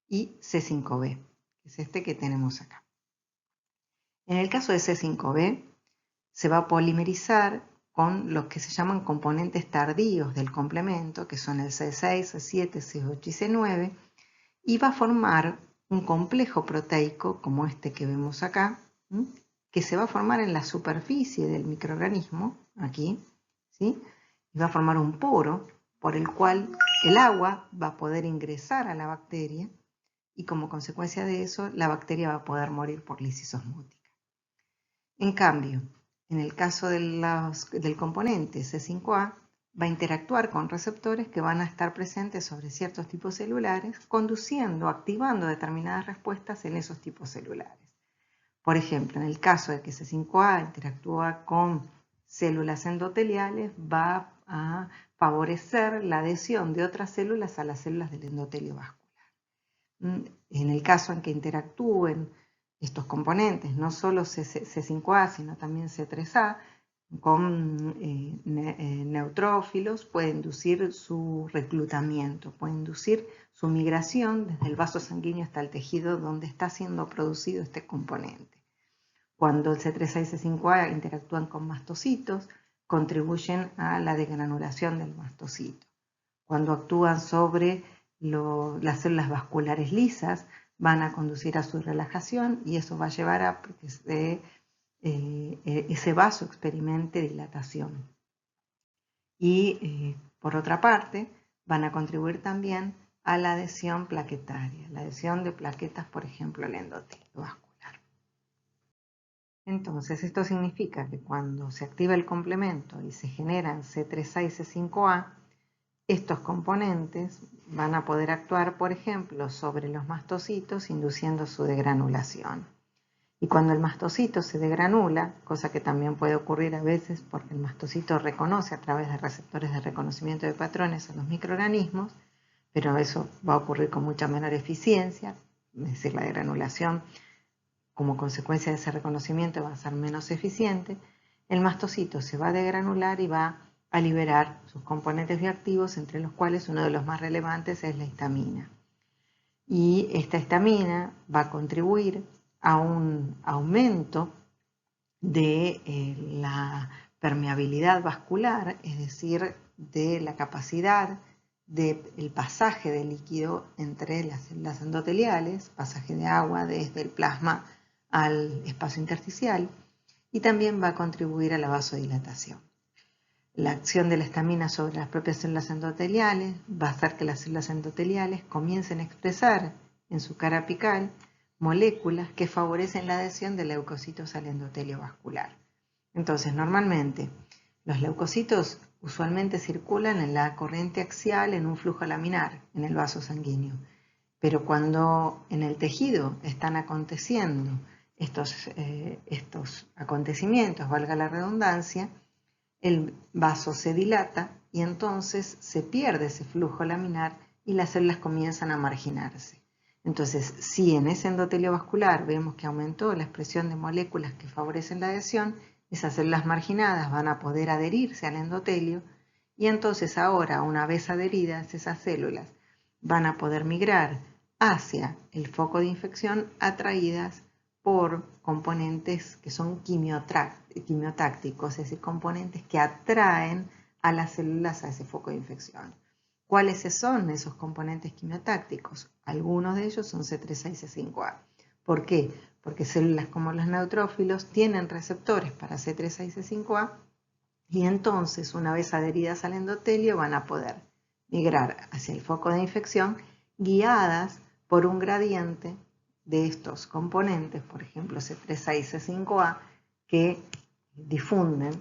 S1: y C5B, que es este que tenemos acá. En el caso de C5B, se va a polimerizar con los que se llaman componentes tardíos del complemento, que son el C6, C7, C8 y C9, y va a formar un complejo proteico, como este que vemos acá, que se va a formar en la superficie del microorganismo, aquí, ¿sí? Y va a formar un poro por el cual el agua va a poder ingresar a la bacteria y como consecuencia de eso la bacteria va a poder morir por lisis osmótica. En cambio, en el caso del componente C5A, va a interactuar con receptores que van a estar presentes sobre ciertos tipos celulares, activando determinadas respuestas en esos tipos celulares. Por ejemplo, en el caso de que C5A interactúa con células endoteliales, va a favorecer la adhesión de otras células a las células del endotelio vascular. En el caso en que interactúen estos componentes, no solo C5A, sino también C3A, con neutrófilos, puede inducir su reclutamiento, puede inducir su migración desde el vaso sanguíneo hasta el tejido donde está siendo producido este componente. Cuando el C3A y C5A interactúan con mastocitos, contribuyen a la degranulación del mastocito. Cuando actúan sobre las células vasculares lisas, van a conducir a su relajación y eso va a llevar a que ese vaso experimente dilatación. Y por otra parte, van a contribuir también a la adhesión plaquetaria, la adhesión de plaquetas, por ejemplo, al endotelio vascular. Entonces, esto significa que cuando se activa el complemento y se generan C3A y C5A, estos componentes van a poder actuar, por ejemplo, sobre los mastocitos, induciendo su degranulación. Y cuando el mastocito se degranula, cosa que también puede ocurrir a veces porque el mastocito reconoce a través de receptores de reconocimiento de patrones a los microorganismos, pero eso va a ocurrir con mucha menor eficiencia, es decir, la degranulación como consecuencia de ese reconocimiento va a ser menos eficiente, el mastocito se va a degranular y va a liberar sus componentes bioactivos, entre los cuales uno de los más relevantes es la histamina. Y esta histamina va a contribuir a un aumento de la permeabilidad vascular, es decir, de la capacidad del pasaje de líquido entre las células endoteliales, pasaje de agua desde el plasma al espacio intersticial, y también va a contribuir a la vasodilatación. La acción de la histamina sobre las propias células endoteliales va a hacer que las células endoteliales comiencen a expresar en su cara apical moléculas que favorecen la adhesión de leucocitos al endotelio vascular. Entonces, normalmente, los leucocitos usualmente circulan en la corriente axial en un flujo laminar, en el vaso sanguíneo. Pero cuando en el tejido están aconteciendo estos acontecimientos, valga la redundancia, el vaso se dilata y entonces se pierde ese flujo laminar y las células comienzan a marginarse. Entonces, si en ese endotelio vascular vemos que aumentó la expresión de moléculas que favorecen la adhesión, esas células marginadas van a poder adherirse al endotelio y entonces ahora, una vez adheridas esas células, van a poder migrar hacia el foco de infección atraídas por componentes que son quimiotácticos, es decir, componentes que atraen a las células a ese foco de infección. ¿Cuáles son esos componentes quimiotácticos? Algunos de ellos son C3A y C5A. ¿Por qué? Porque células como los neutrófilos tienen receptores para C3A y C5A y entonces, una vez adheridas al endotelio, van a poder migrar hacia el foco de infección guiadas por un gradiente de estos componentes, por ejemplo C3A y C5A, que difunden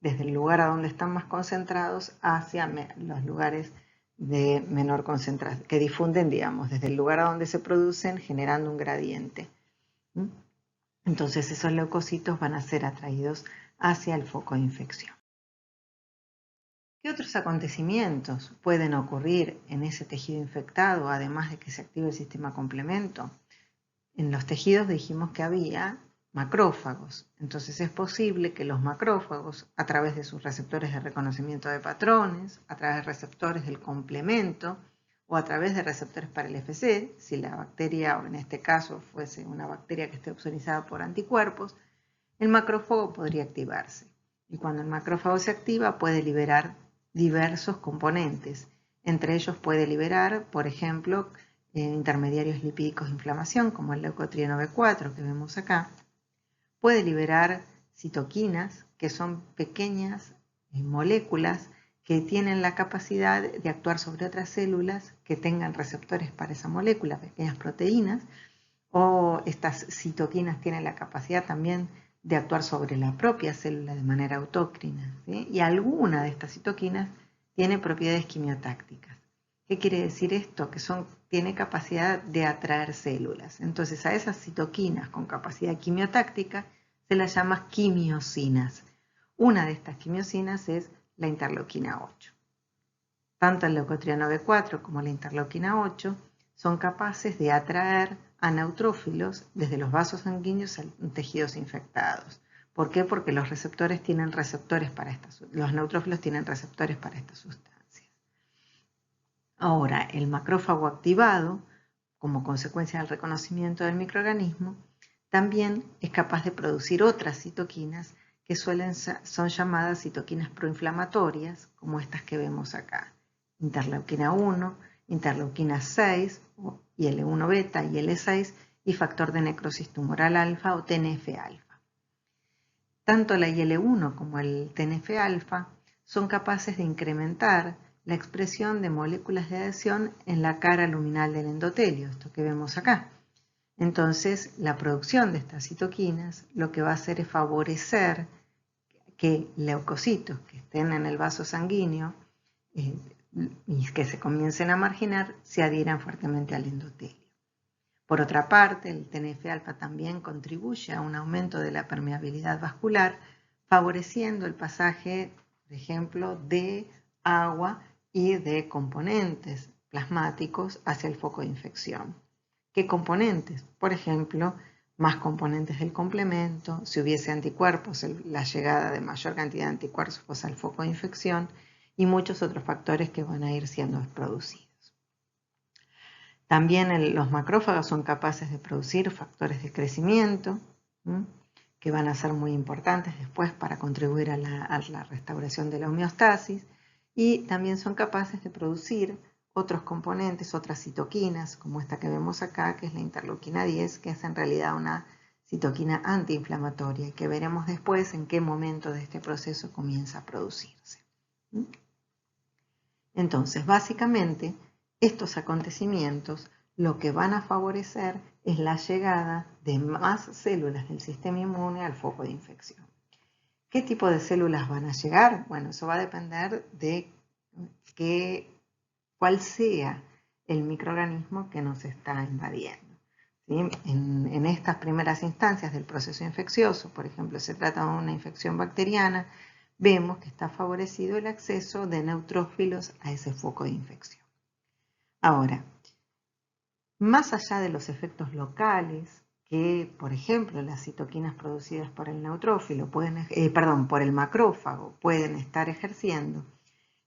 S1: desde el lugar a donde están más concentrados hacia los lugares de menor concentración, que difunden, digamos, desde el lugar a donde se producen, generando un gradiente. Entonces esos leucocitos van a ser atraídos hacia el foco de infección. ¿Qué otros acontecimientos pueden ocurrir en ese tejido infectado, además de que se active el sistema complemento? En los tejidos dijimos que había macrófagos, entonces es posible que los macrófagos, a través de sus receptores de reconocimiento de patrones, a través de receptores del complemento o a través de receptores para el FC, si la bacteria, o en este caso fuese una bacteria que esté opsonizada por anticuerpos, el macrófago podría activarse. Y cuando el macrófago se activa puede liberar diversos componentes. Entre ellos puede liberar, por ejemplo, intermediarios lipídicos de inflamación, como el leucotrieno B4 que vemos acá. Puede liberar citoquinas, que son pequeñas moléculas que tienen la capacidad de actuar sobre otras células que tengan receptores para esa molécula, pequeñas proteínas, o estas citoquinas tienen la capacidad también de actuar sobre la propia célula de manera autócrina, ¿sí? Y alguna de estas citoquinas tiene propiedades quimiotácticas. ¿Qué quiere decir esto? Que tiene capacidad de atraer células. Entonces a esas citoquinas con capacidad quimiotáctica se las llama quimiosinas. Una de estas quimiosinas es la interleuquina 8. Tanto el leucotrieno B4 como la interleuquina 8 son capaces de atraer a neutrófilos desde los vasos sanguíneos a tejidos infectados. ¿Por qué? Porque los neutrófilos tienen receptores para estas sustancias. Ahora, el macrófago activado, como consecuencia del reconocimiento del microorganismo, también es capaz de producir otras citoquinas que son llamadas citoquinas proinflamatorias, como estas que vemos acá. Interleuquina 1, interleuquina 6, IL-1 beta y IL-6, y factor de necrosis tumoral alfa o TNF-alfa. Tanto la IL-1 como el TNF-alfa son capaces de incrementar la expresión de moléculas de adhesión en la cara luminal del endotelio, esto que vemos acá. Entonces, la producción de estas citoquinas lo que va a hacer es favorecer que leucocitos que estén en el vaso sanguíneo y que se comiencen a marginar se adhieran fuertemente al endotelio. Por otra parte, el TNF-alfa también contribuye a un aumento de la permeabilidad vascular, favoreciendo el pasaje, por ejemplo, de agua y de componentes plasmáticos hacia el foco de infección. ¿Qué componentes? Por ejemplo, más componentes del complemento, si hubiese anticuerpos, la llegada de mayor cantidad de anticuerpos al foco de infección y muchos otros factores que van a ir siendo producidos. También los macrófagos son capaces de producir factores de crecimiento, que van a ser muy importantes después para contribuir a la restauración de la homeostasis, y también son capaces de producir otros componentes, otras citoquinas, como esta que vemos acá, que es la interleuquina 10, que es en realidad una citoquina antiinflamatoria y que veremos después en qué momento de este proceso comienza a producirse. Entonces, básicamente, estos acontecimientos lo que van a favorecer es la llegada de más células del sistema inmune al foco de infección. ¿Qué tipo de células van a llegar? Bueno, eso va a depender de cuál sea el microorganismo que nos está invadiendo. ¿Sí? En estas primeras instancias del proceso infeccioso, por ejemplo, se trata de una infección bacteriana, vemos que está favorecido el acceso de neutrófilos a ese foco de infección. Ahora, más allá de los efectos locales que, por ejemplo, las citoquinas producidas por el neutrófilo por el macrófago pueden estar ejerciendo,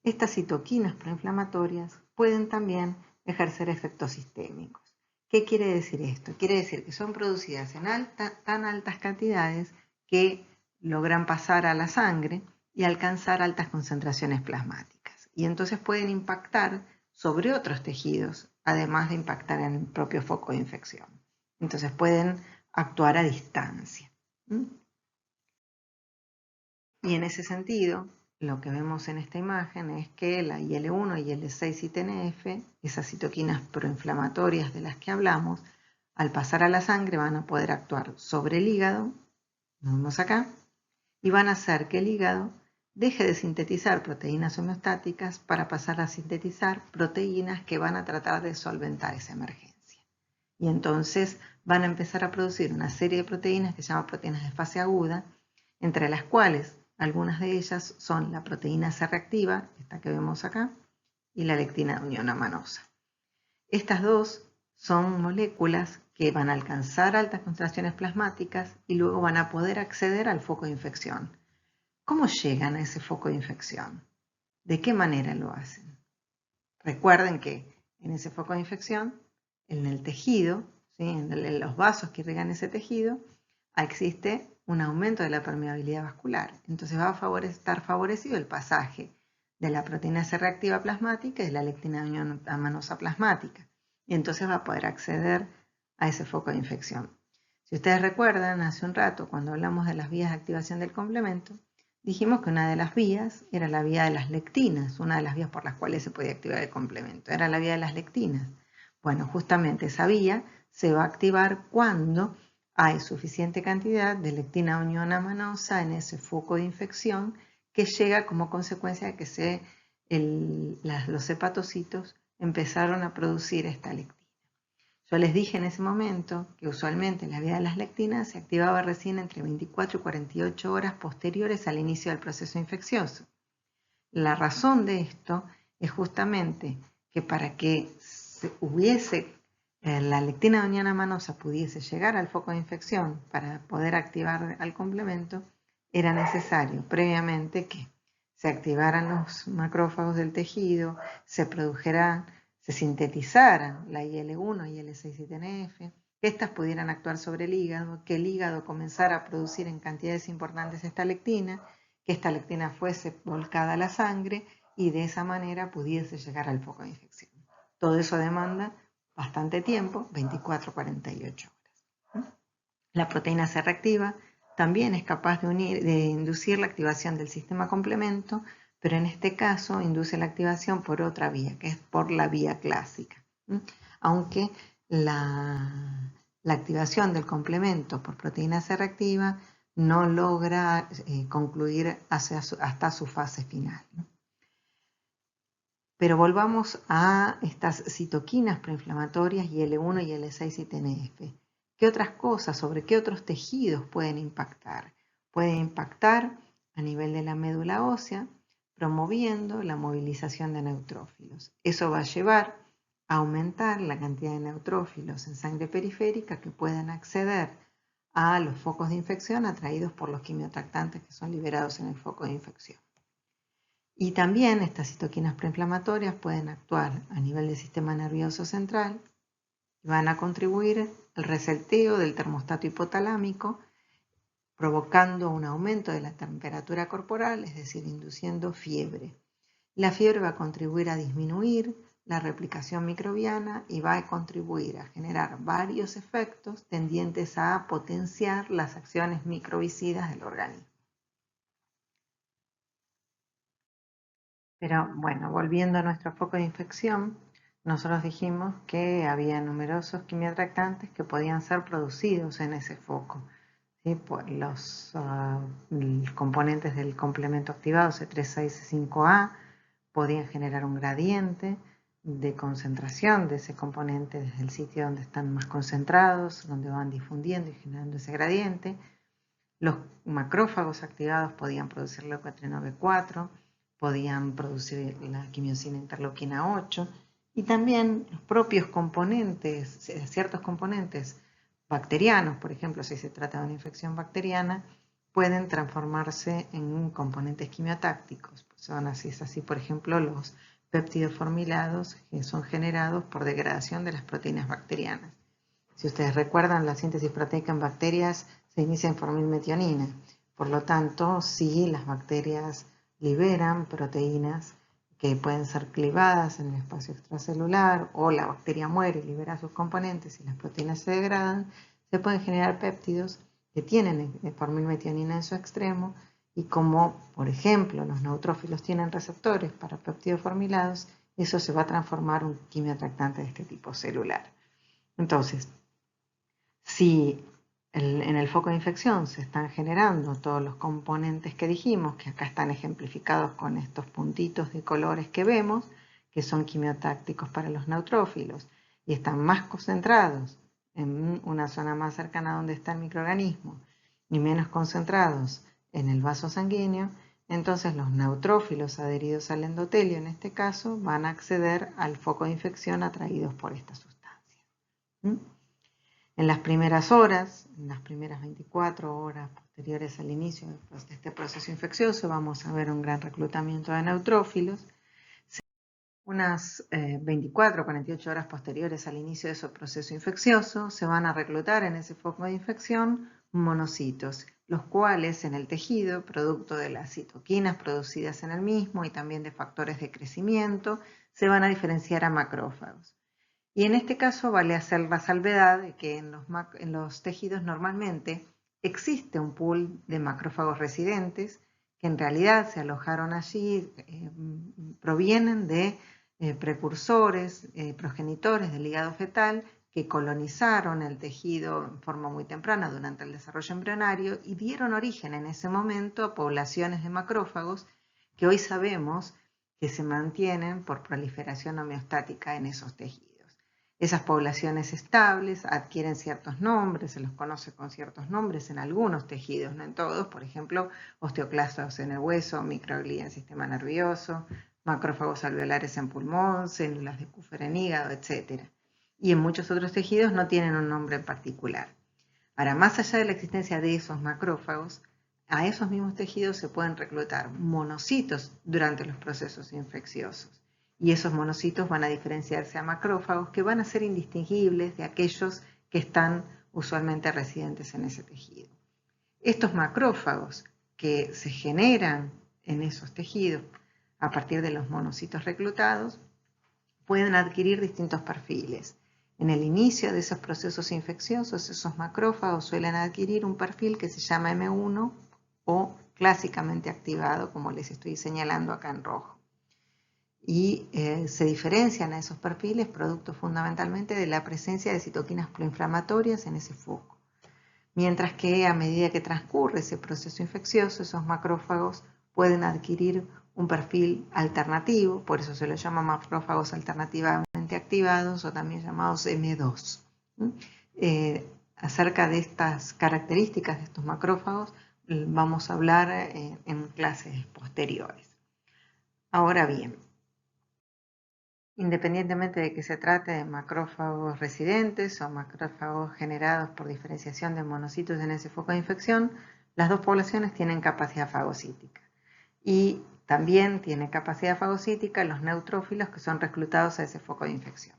S1: estas citoquinas proinflamatorias pueden también ejercer efectos sistémicos. ¿Qué quiere decir esto? Quiere decir que son producidas en tan altas cantidades que logran pasar a la sangre y alcanzar altas concentraciones plasmáticas. Y entonces pueden impactar sobre otros tejidos, además de impactar en el propio foco de infección. Entonces pueden actuar a distancia. Y en ese sentido, lo que vemos en esta imagen es que la IL-1, IL-6 y TNF, esas citoquinas proinflamatorias de las que hablamos, al pasar a la sangre van a poder actuar sobre el hígado, lo vemos acá, y van a hacer que el hígado deje de sintetizar proteínas homeostáticas para pasar a sintetizar proteínas que van a tratar de solventar esa emergencia. Y entonces van a empezar a producir una serie de proteínas que se llaman proteínas de fase aguda, entre las cuales algunas de ellas son la proteína C reactiva, esta que vemos acá, y la lectina de unión amanosa. Estas dos son moléculas que van a alcanzar altas concentraciones plasmáticas y luego van a poder acceder al foco de infección. ¿Cómo llegan a ese foco de infección? ¿De qué manera lo hacen? Recuerden que en ese foco de infección, en el tejido, ¿sí? en los vasos que irrigan ese tejido, existe un aumento de la permeabilidad vascular. Entonces va a estar favorecido el pasaje de la proteína C reactiva plasmática y de la lectina de unión amanosa plasmática. Y entonces va a poder acceder a ese foco de infección. Si ustedes recuerdan, hace un rato, cuando hablamos de las vías de activación del complemento, dijimos que una de las vías era la vía de las lectinas, una de las vías por las cuales se podía activar el complemento, era la vía de las lectinas. Bueno, justamente esa vía se va a activar cuando hay suficiente cantidad de lectina unión amanosa en ese foco de infección que llega como consecuencia de que los hepatocitos empezaron a producir esta lectina. Yo les dije en ese momento que usualmente la vía de las lectinas se activaba recién entre 24 y 48 horas posteriores al inicio del proceso infeccioso. La razón de esto es justamente que para que la lectina de unión amanosa pudiese llegar al foco de infección para poder activar al complemento, era necesario previamente que se activaran los macrófagos del tejido, se sintetizaran la IL-1, IL-6 y TNF, que éstas pudieran actuar sobre el hígado, que el hígado comenzara a producir en cantidades importantes esta lectina, que esta lectina fuese volcada a la sangre y de esa manera pudiese llegar al foco de infección. Todo eso demanda bastante tiempo, 24-48 horas. La proteína C reactiva también es capaz de inducir la activación del sistema complemento, pero en este caso induce la activación por otra vía, que es por la vía clásica. Aunque la activación del complemento por proteína C reactiva no logra concluir hasta su fase final. Pero volvamos a estas citoquinas proinflamatorias y L1 y L6 y TNF. ¿Qué otras cosas, sobre qué otros tejidos pueden impactar? Pueden impactar a nivel de la médula ósea, promoviendo la movilización de neutrófilos. Eso va a llevar a aumentar la cantidad de neutrófilos en sangre periférica que puedan acceder a los focos de infección atraídos por los quimiotractantes que son liberados en el foco de infección. Y también estas citoquinas proinflamatorias pueden actuar a nivel del sistema nervioso central y van a contribuir al reseteo del termostato hipotalámico, provocando un aumento de la temperatura corporal, es decir, induciendo fiebre. La fiebre va a contribuir a disminuir la replicación microbiana y va a contribuir a generar varios efectos tendientes a potenciar las acciones microbicidas del organismo. Pero bueno, volviendo a nuestro foco de infección, nosotros dijimos que había numerosos quimiotractantes que podían ser producidos en ese foco. ¿Sí? Por los componentes del complemento activado C3, 6 y 5A podían generar un gradiente de concentración de ese componente desde el sitio donde están más concentrados, donde van difundiendo y generando ese gradiente. Los macrófagos activados podían producir leucotrieno B4, podían producir la quimiosina interleuquina 8 y también los propios componentes, ciertos componentes bacterianos, por ejemplo, si se trata de una infección bacteriana, pueden transformarse en componentes quimiotácticos. Es así, por ejemplo, los péptidos formilados que son generados por degradación de las proteínas bacterianas. Si ustedes recuerdan, la síntesis proteica en bacterias se inicia en formilmetionina. Por lo tanto, si las bacterias liberan proteínas que pueden ser clivadas en el espacio extracelular o la bacteria muere y libera sus componentes y las proteínas se degradan, se pueden generar péptidos que tienen formilmetionina en su extremo y como, por ejemplo, los neutrófilos tienen receptores para péptidos formilados, eso se va a transformar en un quimiotractante de este tipo celular. Entonces, si en el foco de infección se están generando todos los componentes que dijimos, que acá están ejemplificados con estos puntitos de colores que vemos, que son quimiotácticos para los neutrófilos, y están más concentrados en una zona más cercana a donde está el microorganismo y menos concentrados en el vaso sanguíneo, entonces los neutrófilos adheridos al endotelio, en este caso, van a acceder al foco de infección atraídos por esta sustancia. En las primeras horas, en las primeras 24 horas posteriores al inicio de este proceso infeccioso, vamos a ver un gran reclutamiento de neutrófilos. Unas 24 o 48 horas posteriores al inicio de ese proceso infeccioso, se van a reclutar en ese foco de infección monocitos, los cuales en el tejido, producto de las citoquinas producidas en el mismo y también de factores de crecimiento, se van a diferenciar a macrófagos. Y en este caso vale hacer la salvedad de que en los tejidos normalmente existe un pool de macrófagos residentes que en realidad se alojaron allí, provienen de precursores, progenitores del hígado fetal que colonizaron el tejido en forma muy temprana durante el desarrollo embrionario y dieron origen en ese momento a poblaciones de macrófagos que hoy sabemos que se mantienen por proliferación homeostática en esos tejidos. Esas poblaciones estables adquieren ciertos nombres, se los conoce con ciertos nombres en algunos tejidos, no en todos, por ejemplo, osteoclastos en el hueso, microglía en el sistema nervioso, macrófagos alveolares en pulmón, células de Kupffer en hígado, etc. Y en muchos otros tejidos no tienen un nombre en particular. Ahora, más allá de la existencia de esos macrófagos, a esos mismos tejidos se pueden reclutar monocitos durante los procesos infecciosos. Y esos monocitos van a diferenciarse a macrófagos que van a ser indistinguibles de aquellos que están usualmente residentes en ese tejido. Estos macrófagos que se generan en esos tejidos a partir de los monocitos reclutados pueden adquirir distintos perfiles. En el inicio de esos procesos infecciosos, esos macrófagos suelen adquirir un perfil que se llama M1 o clásicamente activado, como les estoy señalando acá en rojo. Y se diferencian a esos perfiles producto fundamentalmente de la presencia de citoquinas proinflamatorias en ese foco. Mientras que a medida que transcurre ese proceso infeccioso, esos macrófagos pueden adquirir un perfil alternativo, por eso se los llama macrófagos alternativamente activados o también llamados M2. Acerca de estas características de estos macrófagos vamos a hablar en clases posteriores. Ahora bien, independientemente de que se trate de macrófagos residentes o macrófagos generados por diferenciación de monocitos en ese foco de infección, las dos poblaciones tienen capacidad fagocítica. Y también tienen capacidad fagocítica los neutrófilos que son reclutados a ese foco de infección.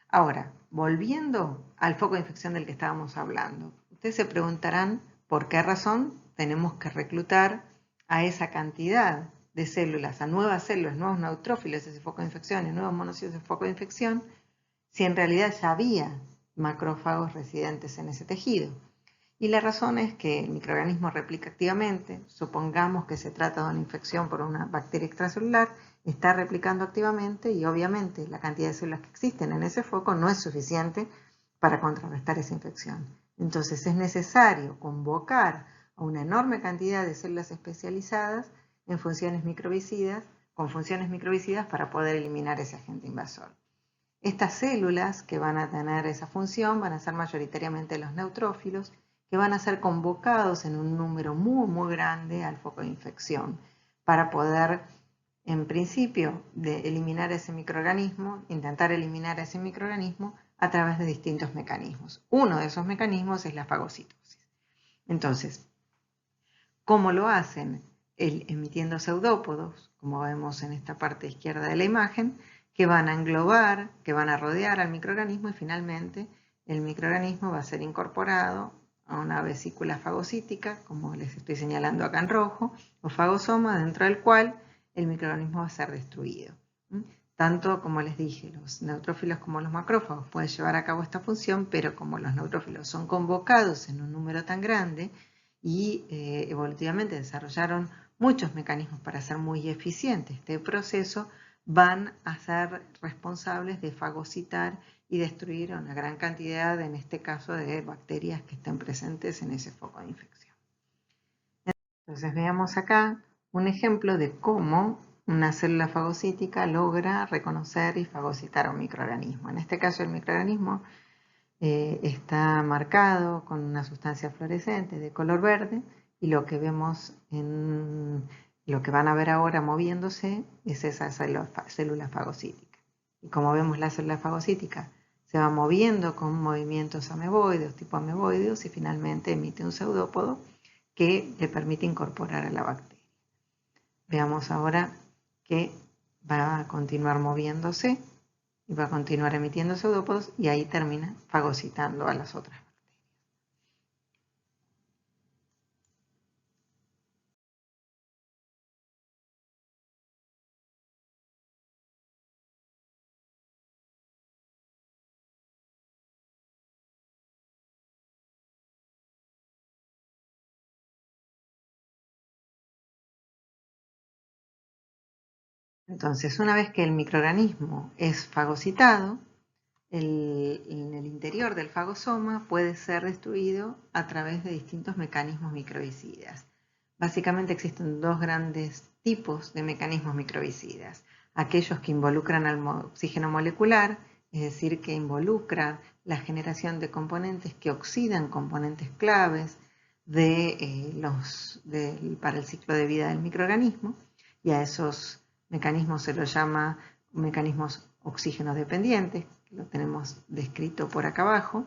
S1: Ahora, volviendo al foco de infección del que estábamos hablando, ustedes se preguntarán por qué razón tenemos que reclutar a esa cantidad de células, a nuevas células, nuevos neutrófilos de ese foco de infección y nuevos monocitos de ese foco de infección, si en realidad ya había macrófagos residentes en ese tejido. Y la razón es que el microorganismo replica activamente, supongamos que se trata de una infección por una bacteria extracelular, está replicando activamente y obviamente la cantidad de células que existen en ese foco no es suficiente para contrarrestar esa infección. Entonces es necesario convocar a una enorme cantidad de células especializadas en funciones microbicidas, con funciones microbicidas para poder eliminar ese agente invasor. Estas células que van a tener esa función van a ser mayoritariamente los neutrófilos, que van a ser convocados en un número muy grande al foco de infección para poder, en principio, eliminar ese microorganismo, intentar eliminar ese microorganismo a través de distintos mecanismos. Uno de esos mecanismos es la fagocitosis. Entonces, ¿cómo lo hacen? Emitiendo pseudópodos, como vemos en esta parte izquierda de la imagen, que van a englobar, que van a rodear al microorganismo y finalmente el microorganismo va a ser incorporado a una vesícula fagocítica, como les estoy señalando acá en rojo, o fagosoma, dentro del cual el microorganismo va a ser destruido. Tanto, como les dije, los neutrófilos como los macrófagos pueden llevar a cabo esta función, pero como los neutrófilos son convocados en un número tan grande y evolutivamente desarrollaron muchos mecanismos para hacer muy eficiente este proceso, van a ser responsables de fagocitar y destruir una gran cantidad, en este caso, de bacterias que estén presentes en ese foco de infección. Entonces veamos acá un ejemplo de cómo una célula fagocítica logra reconocer y fagocitar a un microorganismo. En este caso el microorganismo está marcado con una sustancia fluorescente de color verde y lo que vemos lo que van a ver ahora moviéndose es esa célula fagocítica. Y como vemos, la célula fagocítica se va moviendo con movimientos ameboideos, tipo ameboideos, y finalmente emite un pseudópodo que le permite incorporar a la bacteria. Veamos ahora que va a continuar moviéndose y va a continuar emitiendo pseudópodos y ahí termina fagocitando a las otras. Entonces, una vez que el microorganismo es fagocitado, en el interior del fagosoma puede ser destruido a través de distintos mecanismos microbicidas. Básicamente existen dos grandes tipos de mecanismos microbicidas. Aquellos que involucran al oxígeno molecular, es decir, que involucran la generación de componentes que oxidan componentes claves para el ciclo de vida del microorganismo, y a esos mecanismos se los llama mecanismos oxígeno dependientes, que lo tenemos descrito por acá abajo.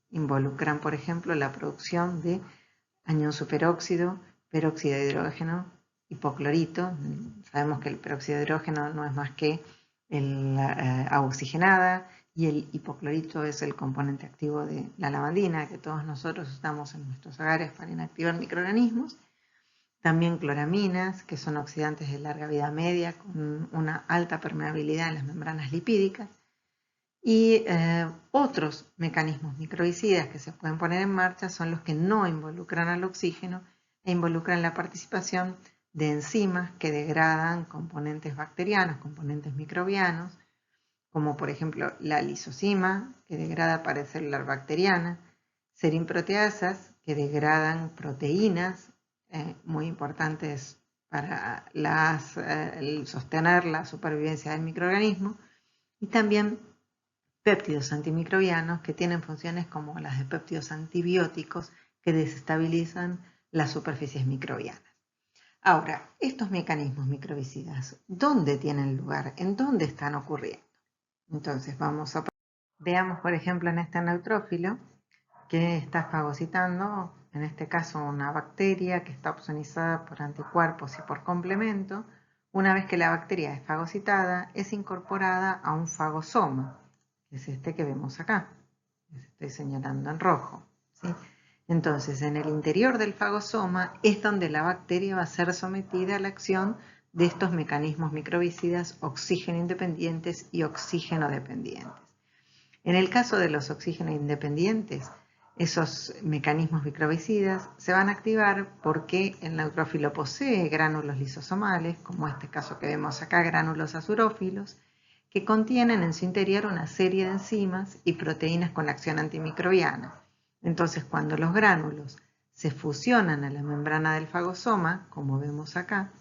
S1: Involucran, por ejemplo, la producción de anión superóxido, peróxido de hidrógeno, hipoclorito. Sabemos que el peróxido de hidrógeno no es más que agua oxigenada y el hipoclorito es el componente activo de la lavandina que todos nosotros usamos en nuestros hogares para inactivar microorganismos. También cloraminas, que son oxidantes de larga vida media con una alta permeabilidad en las membranas lipídicas. Y otros mecanismos microbicidas que se pueden poner en marcha son los que no involucran al oxígeno e involucran la participación de enzimas que degradan componentes bacterianos, componentes microbianos, como por ejemplo la lisozima, que degrada pared celular bacteriana, serinproteasas, que degradan proteínas, muy importantes para sostener la supervivencia del microorganismo, y también péptidos antimicrobianos que tienen funciones como las de péptidos antibióticos que desestabilizan las superficies microbianas. Ahora, estos mecanismos microbicidas, ¿dónde tienen lugar? ¿En dónde están ocurriendo? Entonces veamos por ejemplo en este neutrófilo que está fagocitando, en este caso una bacteria que está opsonizada por anticuerpos y por complemento. Una vez que la bacteria es fagocitada, es incorporada a un fagosoma, que es este que vemos acá, les estoy señalando en rojo, ¿sí? Entonces, en el interior del fagosoma es donde la bacteria va a ser sometida a la acción de estos mecanismos microbicidas oxígeno independientes y oxígeno dependientes. En el caso de los oxígeno independientes, esos mecanismos microbicidas se van a activar porque el neutrófilo posee gránulos lisosomales, como este caso que vemos acá, gránulos azurófilos, que contienen en su interior una serie de enzimas y proteínas con acción antimicrobiana. Entonces, cuando los gránulos se fusionan a la membrana del fagosoma, como vemos acá,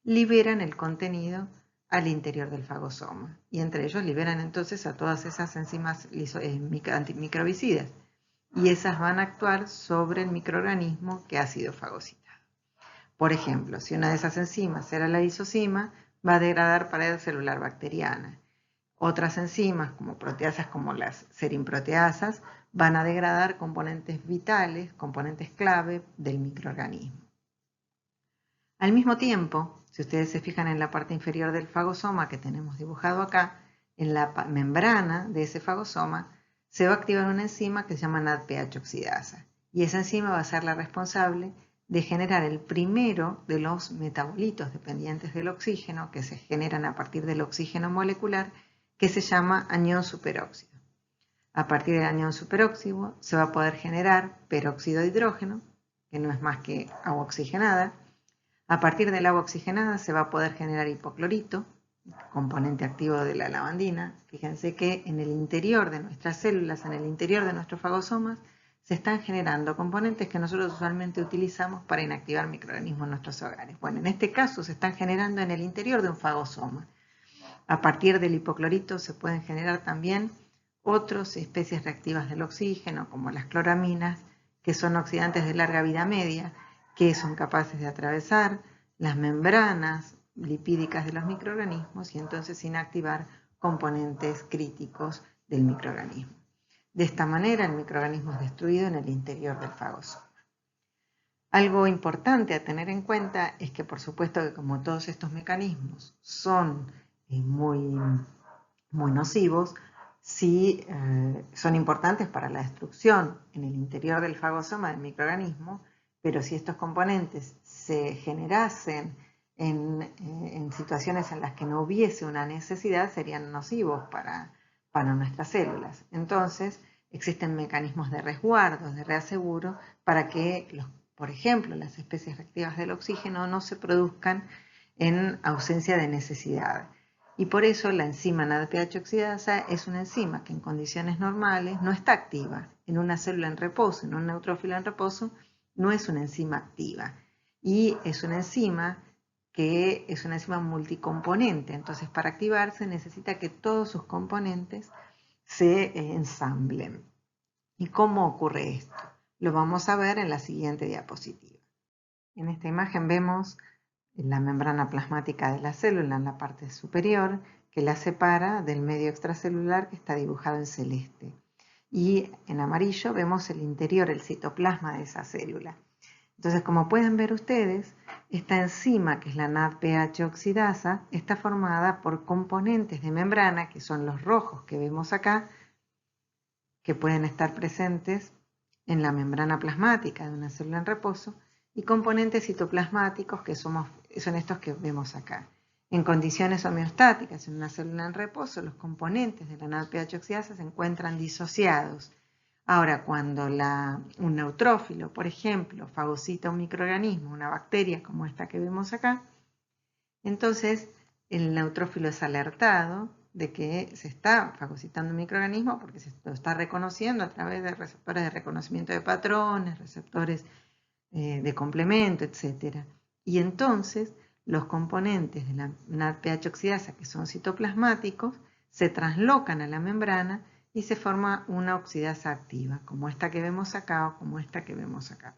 S1: liberan el contenido al interior del fagosoma, y entre ellos liberan entonces a todas esas enzimas antimicrobicidas, y esas van a actuar sobre el microorganismo que ha sido fagocitado. Por ejemplo, si una de esas enzimas era la lisozima, va a degradar pared celular bacteriana. Otras enzimas, como proteasas como las serinproteasas, van a degradar componentes vitales, componentes clave del microorganismo. Al mismo tiempo, si ustedes se fijan en la parte inferior del fagosoma que tenemos dibujado acá, en la membrana de ese fagosoma se va a activar una enzima que se llama NADPH oxidasa, y esa enzima va a ser la responsable de generar el primero de los metabolitos dependientes del oxígeno que se generan a partir del oxígeno molecular, que se llama anión superóxido. A partir del anión superóxido se va a poder generar peróxido de hidrógeno, que no es más que agua oxigenada. A partir del agua oxigenada se va a poder generar hipoclorito, componente activo de la lavandina. Fíjense que en el interior de nuestras células, en el interior de nuestros fagosomas, se están generando componentes que nosotros usualmente utilizamos para inactivar microorganismos en nuestros hogares. Bueno, en este caso se están generando en el interior de un fagosoma. A partir del hipoclorito se pueden generar también otras especies reactivas del oxígeno, como las cloraminas, que son oxidantes de larga vida media, que son capaces de atravesar las membranas lipídicas de los microorganismos y entonces inactivar componentes críticos del microorganismo. De esta manera, el microorganismo es destruido en el interior del fagosoma. Algo importante a tener en cuenta es que, por supuesto, que como todos estos mecanismos son muy nocivos, sí son importantes para la destrucción en el interior del fagosoma del microorganismo, pero si estos componentes se generasen en situaciones en las que no hubiese una necesidad, serían nocivos para nuestras células. Entonces, existen mecanismos de resguardo, de reaseguro, para que, por ejemplo, las especies reactivas del oxígeno no se produzcan en ausencia de necesidad. Y por eso la enzima NADPH oxidasa es una enzima que en condiciones normales no está activa. En una célula en reposo, en un neutrófilo en reposo, no es una enzima activa. Y es una enzima que es una enzima multicomponente. Entonces, para activarse necesita que todos sus componentes se ensamblen. ¿Y cómo ocurre esto? Lo vamos a ver en la siguiente diapositiva. En esta imagen vemos la membrana plasmática de la célula en la parte superior, que la separa del medio extracelular que está dibujado en celeste. Y en amarillo vemos el interior, el citoplasma de esa célula. Entonces, como pueden ver ustedes, esta enzima, que es la NADPH oxidasa, está formada por componentes de membrana, que son los rojos que vemos acá, que pueden estar presentes en la membrana plasmática de una célula en reposo, y componentes citoplasmáticos que son estos que vemos acá. En condiciones homeostáticas, en una célula en reposo, los componentes de la NADPH oxidasa se encuentran disociados. Ahora, cuando un neutrófilo, por ejemplo, fagocita un microorganismo, una bacteria como esta que vemos acá, entonces el neutrófilo es alertado de que se está fagocitando un microorganismo porque se lo está reconociendo a través de receptores de reconocimiento de patrones, receptores de complemento, etc. Y entonces los componentes de la NADPH oxidasa, que son citoplasmáticos, se translocan a la membrana y se forma una oxidasa activa, como esta que vemos acá o como esta que vemos acá.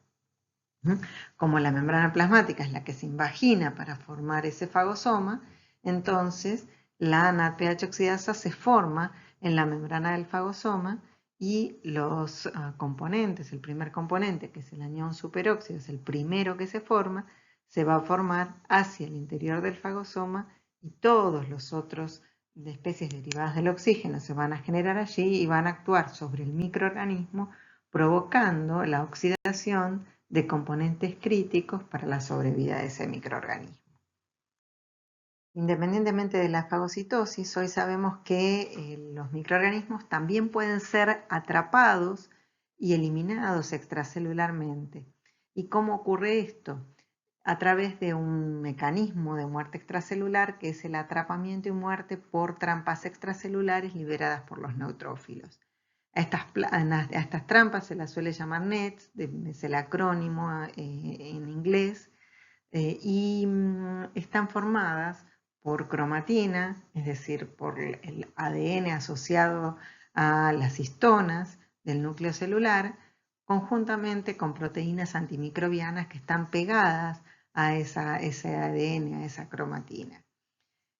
S1: Como la membrana plasmática es la que se invagina para formar ese fagosoma, entonces la NADPH oxidasa se forma en la membrana del fagosoma y los componentes, el primer componente, que es el anión superóxido, es el primero que se forma, se va a formar hacia el interior del fagosoma y todos los otros de especies derivadas del oxígeno se van a generar allí y van a actuar sobre el microorganismo, provocando la oxidación de componentes críticos para la sobrevida de ese microorganismo. Independientemente de la fagocitosis, hoy sabemos que los microorganismos también pueden ser atrapados y eliminados extracelularmente. ¿Y cómo ocurre esto? A través de un mecanismo de muerte extracelular que es el atrapamiento y muerte por trampas extracelulares liberadas por los neutrófilos. A estas trampas se las suele llamar NETs, es el acrónimo en inglés, y están formadas por cromatina, es decir, por el ADN asociado a las histonas del núcleo celular, conjuntamente con proteínas antimicrobianas que están pegadas a ese ADN, a esa cromatina.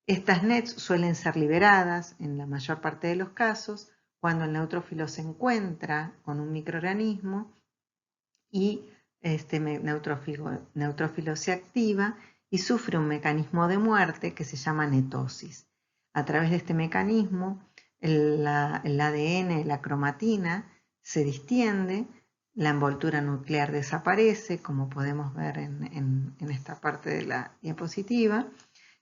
S1: Estas NETs suelen ser liberadas en la mayor parte de los casos cuando el neutrófilo se encuentra con un microorganismo y este neutrófilo se activa y sufre un mecanismo de muerte que se llama netosis. A través de este mecanismo, el ADN, la cromatina, se distiende, la envoltura nuclear desaparece, como podemos ver en esta parte de la diapositiva,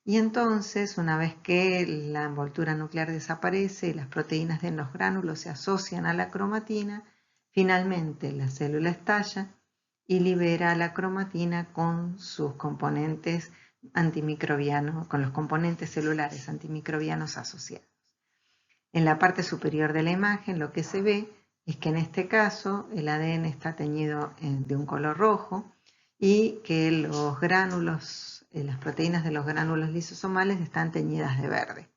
S1: y entonces, una vez que la envoltura nuclear desaparece y las proteínas de los gránulos se asocian a la cromatina, finalmente la célula estalla y libera la cromatina con sus componentes antimicrobianos, con los componentes celulares antimicrobianos asociados. En la parte superior de la imagen lo que se ve es que en este caso el ADN está teñido de un color rojo y que los gránulos, las proteínas de los gránulos lisosomales están teñidas de verde.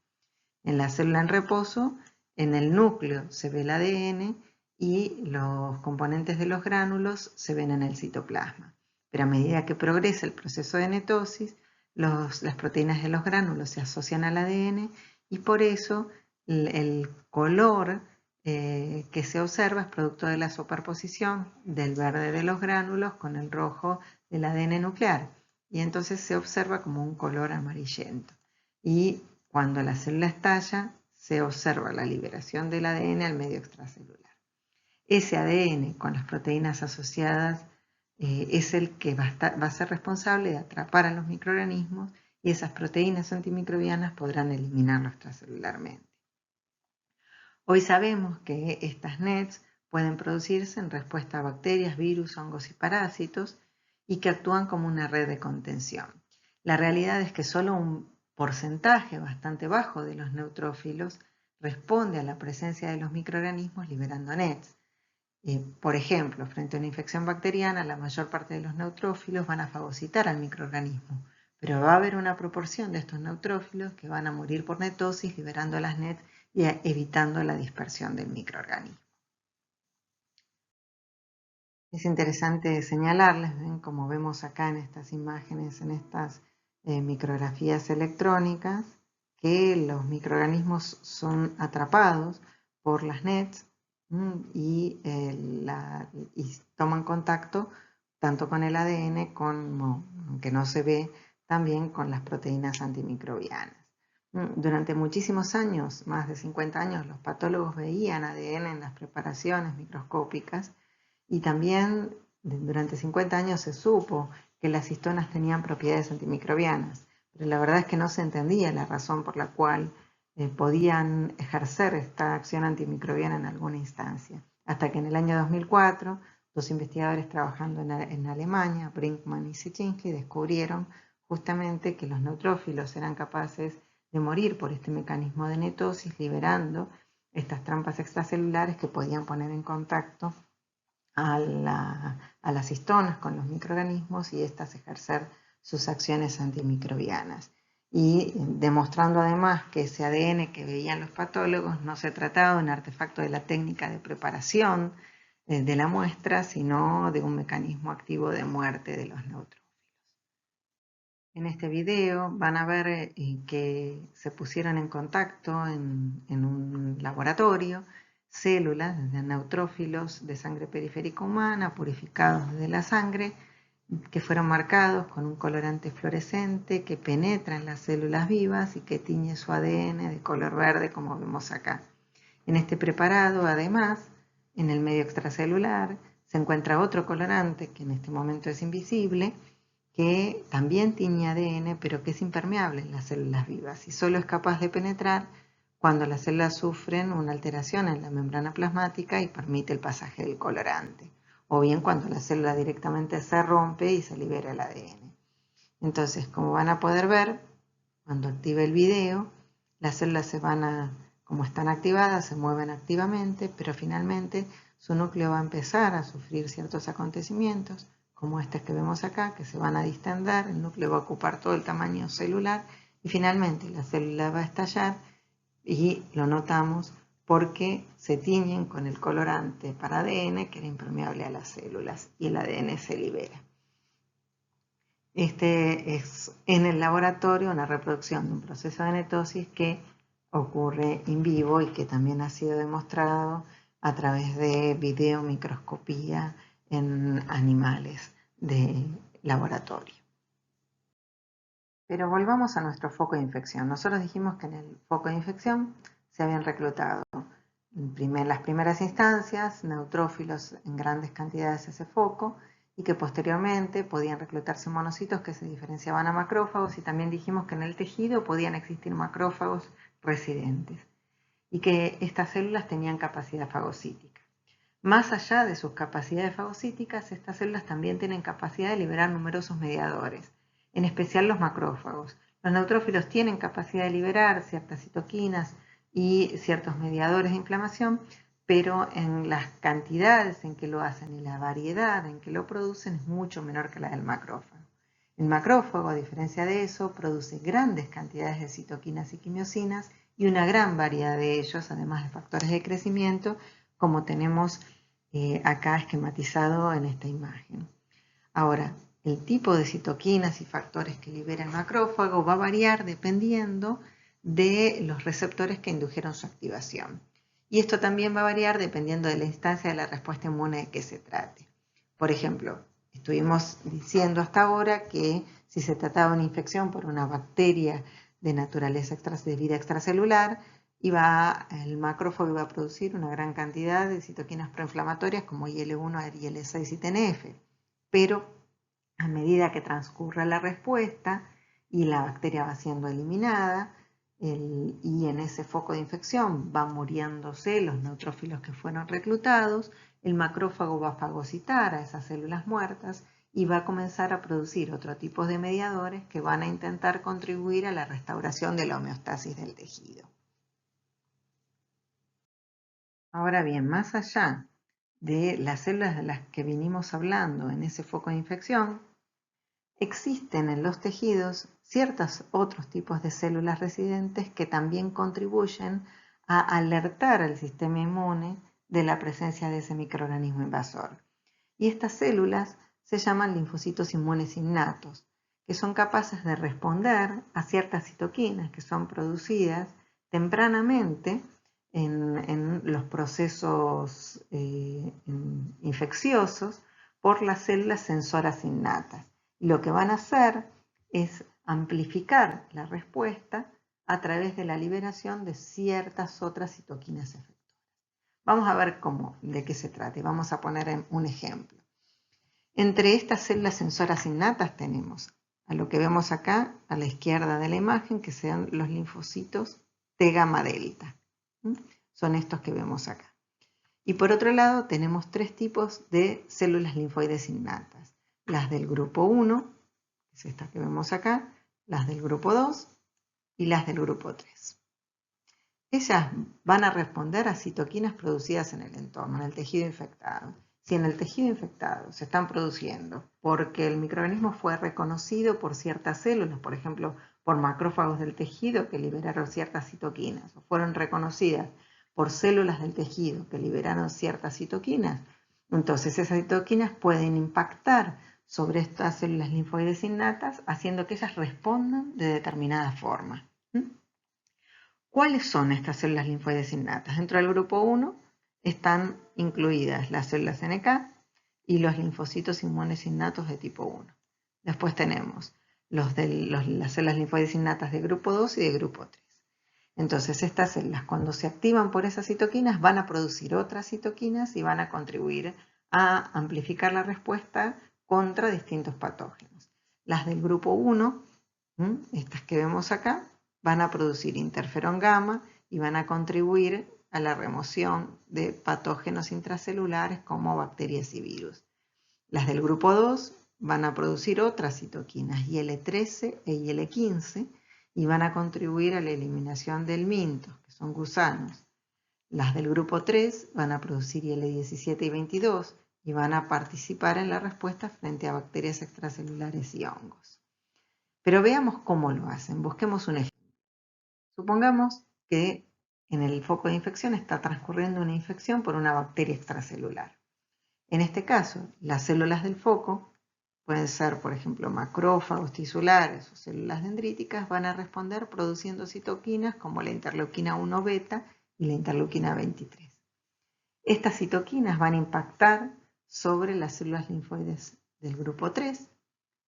S1: En la célula en reposo, en el núcleo se ve el ADN y los componentes de los gránulos se ven en el citoplasma. Pero a medida que progresa el proceso de netosis, las proteínas de los gránulos se asocian al ADN y por eso el color que se observa es producto de la superposición del verde de los gránulos con el rojo del ADN nuclear. Y entonces se observa como un color amarillento. Y cuando la célula estalla, se observa la liberación del ADN al medio extracelular. Ese ADN con las proteínas asociadas es el que va a ser responsable de atrapar a los microorganismos y esas proteínas antimicrobianas podrán eliminarlo extracelularmente. Hoy sabemos que estas NETs pueden producirse en respuesta a bacterias, virus, hongos y parásitos y que actúan como una red de contención. La realidad es que solo un porcentaje bastante bajo de los neutrófilos responde a la presencia de los microorganismos liberando NETs. Por ejemplo, frente a una infección bacteriana, la mayor parte de los neutrófilos van a fagocitar al microorganismo, pero va a haber una proporción de estos neutrófilos que van a morir por netosis liberando las NETs y evitando la dispersión del microorganismo. Es interesante señalarles, ¿ven? Como vemos acá en estas imágenes, en estas micrografías electrónicas, que los microorganismos son atrapados por las NETs y toman contacto tanto con el ADN, aunque no se ve, también con las proteínas antimicrobianas. Durante muchísimos años, más de 50 años, los patólogos veían ADN en las preparaciones microscópicas y también durante 50 años se supo que las histonas tenían propiedades antimicrobianas, pero la verdad es que no se entendía la razón por la cual podían ejercer esta acción antimicrobiana en alguna instancia. Hasta que en el año 2004, dos investigadores trabajando en Alemania, Brinkmann y Sitchinski, descubrieron justamente que los neutrófilos eran capaces de morir por este mecanismo de netosis, liberando estas trampas extracelulares que podían poner en contacto a las histonas con los microorganismos y éstas ejercer sus acciones antimicrobianas. Y demostrando además que ese ADN que veían los patólogos no se trataba de un artefacto de la técnica de preparación de la muestra, sino de un mecanismo activo de muerte de los neutrófilos. En este video van a ver que se pusieron en contacto en un laboratorio células de neutrófilos de sangre periférica humana purificados de la sangre que fueron marcados con un colorante fluorescente que penetra en las células vivas y que tiñe su ADN de color verde como vemos acá. En este preparado, además, en el medio extracelular se encuentra otro colorante que en este momento es invisible, que también tiñe ADN, pero que es impermeable en las células vivas y solo es capaz de penetrar cuando las células sufren una alteración en la membrana plasmática y permite el pasaje del colorante, o bien cuando la célula directamente se rompe y se libera el ADN. Entonces, como van a poder ver, cuando active el video, las células como están activadas, se mueven activamente, pero finalmente su núcleo va a empezar a sufrir ciertos acontecimientos, como este que vemos acá, que se van a distender, el núcleo va a ocupar todo el tamaño celular y finalmente la célula va a estallar y lo notamos porque se tiñen con el colorante para ADN que era impermeable a las células y el ADN se libera. Este es en el laboratorio una reproducción de un proceso de netosis que ocurre in vivo y que también ha sido demostrado a través de videomicroscopía en animales de laboratorio. Pero volvamos a nuestro foco de infección. Nosotros dijimos que en el foco de infección se habían reclutado en las primeras instancias neutrófilos en grandes cantidades a ese foco y que posteriormente podían reclutarse monocitos que se diferenciaban a macrófagos y también dijimos que en el tejido podían existir macrófagos residentes y que estas células tenían capacidad fagocítica. Más allá de sus capacidades fagocíticas, estas células también tienen capacidad de liberar numerosos mediadores, en especial los macrófagos. Los neutrófilos tienen capacidad de liberar ciertas citoquinas y ciertos mediadores de inflamación, pero en las cantidades en que lo hacen y la variedad en que lo producen es mucho menor que la del macrófago. El macrófago, a diferencia de eso, produce grandes cantidades de citoquinas y quimiosinas y una gran variedad de ellos, además de factores de crecimiento, como tenemos acá esquematizado en esta imagen. Ahora, el tipo de citoquinas y factores que libera el macrófago va a variar dependiendo de los receptores que indujeron su activación. Y esto también va a variar dependiendo de la instancia de la respuesta inmune de que se trate. Por ejemplo, estuvimos diciendo hasta ahora que si se trataba de una infección por una bacteria de naturaleza de vida extracelular, el macrófago iba a producir una gran cantidad de citoquinas proinflamatorias como IL-1, IL-6 y TNF. Pero a medida que transcurre la respuesta y la bacteria va siendo eliminada, y en ese foco de infección van muriéndose los neutrófilos que fueron reclutados, el macrófago va a fagocitar a esas células muertas y va a comenzar a producir otro tipo de mediadores que van a intentar contribuir a la restauración de la homeostasis del tejido. Ahora bien, más allá de las células de las que vinimos hablando en ese foco de infección, existen en los tejidos ciertos otros tipos de células residentes que también contribuyen a alertar al sistema inmune de la presencia de ese microorganismo invasor. Y estas células se llaman linfocitos inmunes innatos, que son capaces de responder a ciertas citoquinas que son producidas tempranamente en los procesos infecciosos por las células sensoras innatas. Y lo que van a hacer es amplificar la respuesta a través de la liberación de ciertas otras citoquinas efectoras. Vamos a ver de qué se trata y vamos a poner un ejemplo. Entre estas células sensoras innatas tenemos a lo que vemos acá a la izquierda de la imagen, que sean los linfocitos T gamma delta. Son estos que vemos acá. Y por otro lado tenemos tres tipos de células linfoides innatas. Las del grupo 1, que es esta que vemos acá, las del grupo 2 y las del grupo 3. Ellas van a responder a citoquinas producidas en el entorno, en el tejido infectado. Si en el tejido infectado se están produciendo porque el microorganismo fue reconocido por ciertas células, por ejemplo, por macrófagos del tejido que liberaron ciertas citoquinas, o fueron reconocidas por células del tejido que liberaron ciertas citoquinas, entonces esas citoquinas pueden impactar sobre estas células linfoides innatas, haciendo que ellas respondan de determinada forma. ¿Cuáles son estas células linfoides innatas? Dentro del grupo 1 están incluidas las células NK y los linfocitos inmunes innatos de tipo 1. Después tenemos las células linfoides innatas de grupo 2 y de grupo 3. Entonces estas células, cuando se activan por esas citoquinas, van a producir otras citoquinas y van a contribuir a amplificar la respuesta contra distintos patógenos. Las del grupo 1, estas que vemos acá, van a producir interferón gamma y van a contribuir a la remoción de patógenos intracelulares como bacterias y virus. Las del grupo 2 van a producir otras citoquinas, IL-13 e IL-15, y van a contribuir a la eliminación del mintos, que son gusanos. Las del grupo 3 van a producir IL-17 y 22 y van a participar en la respuesta frente a bacterias extracelulares y hongos. Pero veamos cómo lo hacen. Busquemos un ejemplo. Supongamos que en el foco de infección está transcurriendo una infección por una bacteria extracelular. En este caso, las células del foco, pueden ser, por ejemplo, macrófagos tisulares o células dendríticas, van a responder produciendo citoquinas como la interleuquina 1 beta y la interleuquina 23. Estas citoquinas van a impactar sobre las células linfoides del grupo 3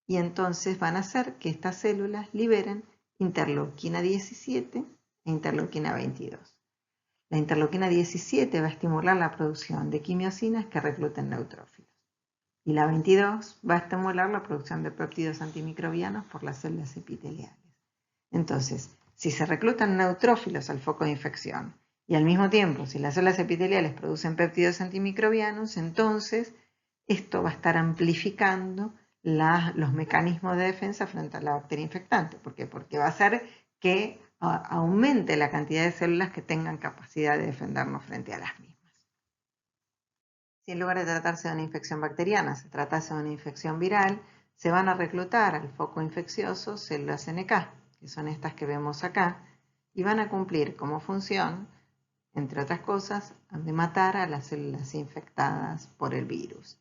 S1: y entonces van a hacer que estas células liberen interleuquina 17 e interleuquina 22. La interleuquina 17 va a estimular la producción de quimiosinas que recluten neutrófilos. Y la 22 va a estimular la producción de péptidos antimicrobianos por las células epiteliales. Entonces, si se reclutan neutrófilos al foco de infección y al mismo tiempo si las células epiteliales producen péptidos antimicrobianos, entonces esto va a estar amplificando los mecanismos de defensa frente a la bacteria infectante. ¿Por qué? Porque va a hacer que aumente la cantidad de células que tengan capacidad de defendernos frente a las mismas. Si en lugar de tratarse de una infección bacteriana se tratase de una infección viral, se van a reclutar al foco infeccioso células NK, que son estas que vemos acá, y van a cumplir como función, entre otras cosas, de matar a las células infectadas por el virus.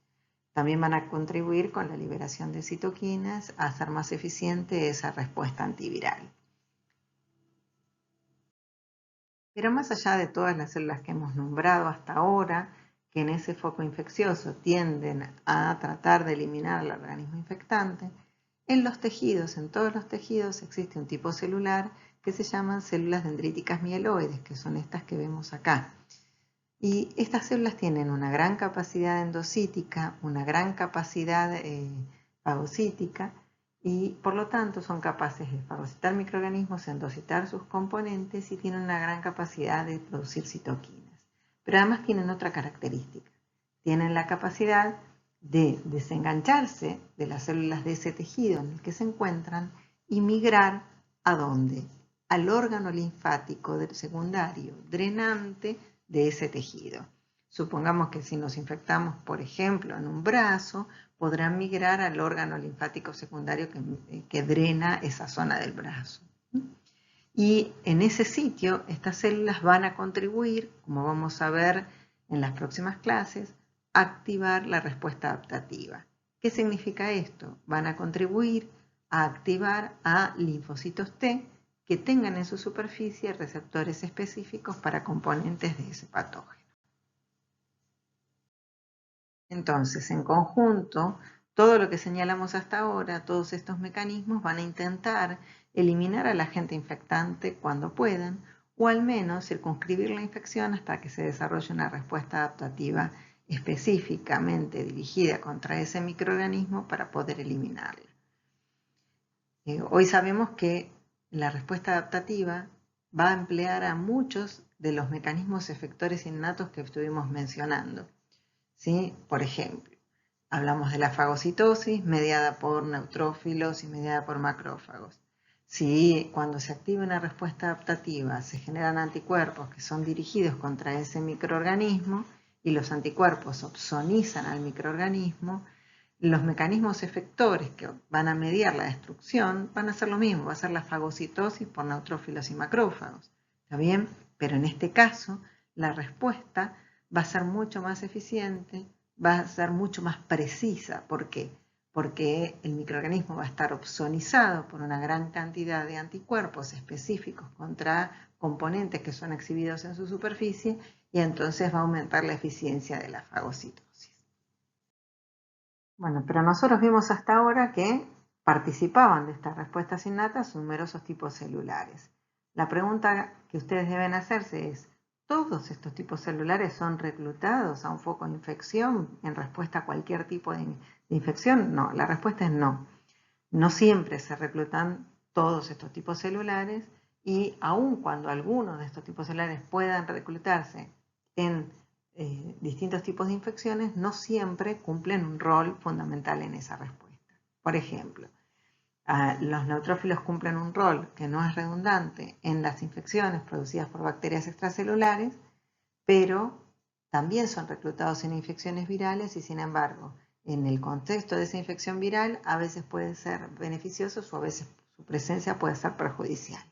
S1: También van a contribuir con la liberación de citoquinas a hacer más eficiente esa respuesta antiviral. Pero más allá de todas las células que hemos nombrado hasta ahora, que en ese foco infeccioso tienden a tratar de eliminar al organismo infectante, en los tejidos, en todos los tejidos, existe un tipo celular que se llaman células dendríticas mieloides, que son estas que vemos acá. Y estas células tienen una gran capacidad endocítica, una gran capacidad fagocítica, y por lo tanto son capaces de fagocitar microorganismos, endocitar sus componentes y tienen una gran capacidad de producir citoquinas. Pero además tienen otra característica. Tienen la capacidad de desengancharse de las células de ese tejido en el que se encuentran y migrar ¿a dónde? Al órgano linfático del secundario drenante de ese tejido. Supongamos que si nos infectamos, por ejemplo, en un brazo, podrán migrar al órgano linfático secundario que drena esa zona del brazo. Y en ese sitio, estas células van a contribuir, como vamos a ver en las próximas clases, a activar la respuesta adaptativa. ¿Qué significa esto? Van a contribuir a activar a linfocitos T que tengan en su superficie receptores específicos para componentes de ese patógeno. Entonces, en conjunto, todo lo que señalamos hasta ahora, todos estos mecanismos van a intentar eliminar al agente infectante cuando puedan, o al menos circunscribir la infección hasta que se desarrolle una respuesta adaptativa específicamente dirigida contra ese microorganismo para poder eliminarla. Hoy sabemos que la respuesta adaptativa va a emplear a muchos de los mecanismos efectores innatos que estuvimos mencionando, ¿sí? Por ejemplo, hablamos de la fagocitosis mediada por neutrófilos y mediada por macrófagos. Si cuando se activa una respuesta adaptativa se generan anticuerpos que son dirigidos contra ese microorganismo y los anticuerpos opsonizan al microorganismo, los mecanismos efectores que van a mediar la destrucción van a ser lo mismo, va a ser la fagocitosis por neutrófilos y macrófagos. ¿Está bien? Pero en este caso, la respuesta va a ser mucho más eficiente, va a ser mucho más precisa. ¿Por qué? Porque el microorganismo va a estar opsonizado por una gran cantidad de anticuerpos específicos contra componentes que son exhibidos en su superficie y entonces va a aumentar la eficiencia de la fagocitosis. Bueno, pero nosotros vimos hasta ahora que participaban de estas respuestas innatas numerosos tipos celulares. La pregunta que ustedes deben hacerse es, ¿todos estos tipos celulares son reclutados a un foco de infección en respuesta a cualquier tipo de infección? No, la respuesta es no. No siempre se reclutan todos estos tipos celulares y aun cuando algunos de estos tipos celulares puedan reclutarse en distintos tipos de infecciones, no siempre cumplen un rol fundamental en esa respuesta. Por ejemplo, los neutrófilos cumplen un rol que no es redundante en las infecciones producidas por bacterias extracelulares, pero también son reclutados en infecciones virales y sin embargo, en el contexto de esa infección viral, a veces pueden ser beneficiosos o a veces su presencia puede ser perjudicial.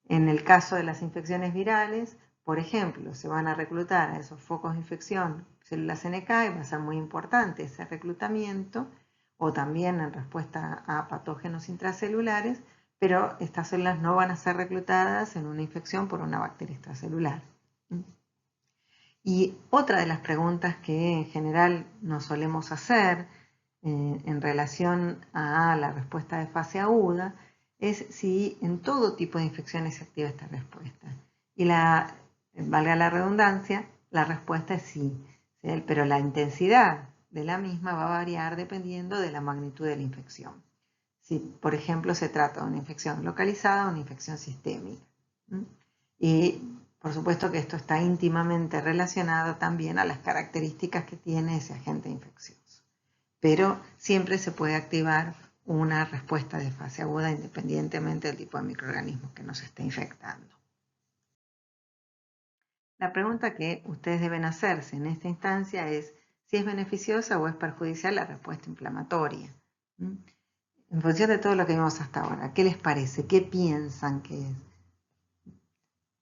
S1: En el caso de las infecciones virales, por ejemplo, se van a reclutar a esos focos de infección células NK y va a ser muy importante ese reclutamiento, o también en respuesta a patógenos intracelulares, pero estas células no van a ser reclutadas en una infección por una bacteria extracelular. Y otra de las preguntas que en general nos solemos hacer en relación a la respuesta de fase aguda es si en todo tipo de infecciones se activa esta respuesta. Y valga la redundancia, la respuesta es sí, pero la intensidad de la misma va a variar dependiendo de la magnitud de la infección. Si, por ejemplo, se trata de una infección localizada o una infección sistémica. Y por supuesto que esto está íntimamente relacionado también a las características que tiene ese agente infeccioso. Pero siempre se puede activar una respuesta de fase aguda independientemente del tipo de microorganismo que nos esté infectando. La pregunta que ustedes deben hacerse en esta instancia es si es beneficiosa o es perjudicial la respuesta inflamatoria. En función de todo lo que vimos hasta ahora, ¿qué les parece? ¿Qué piensan que es?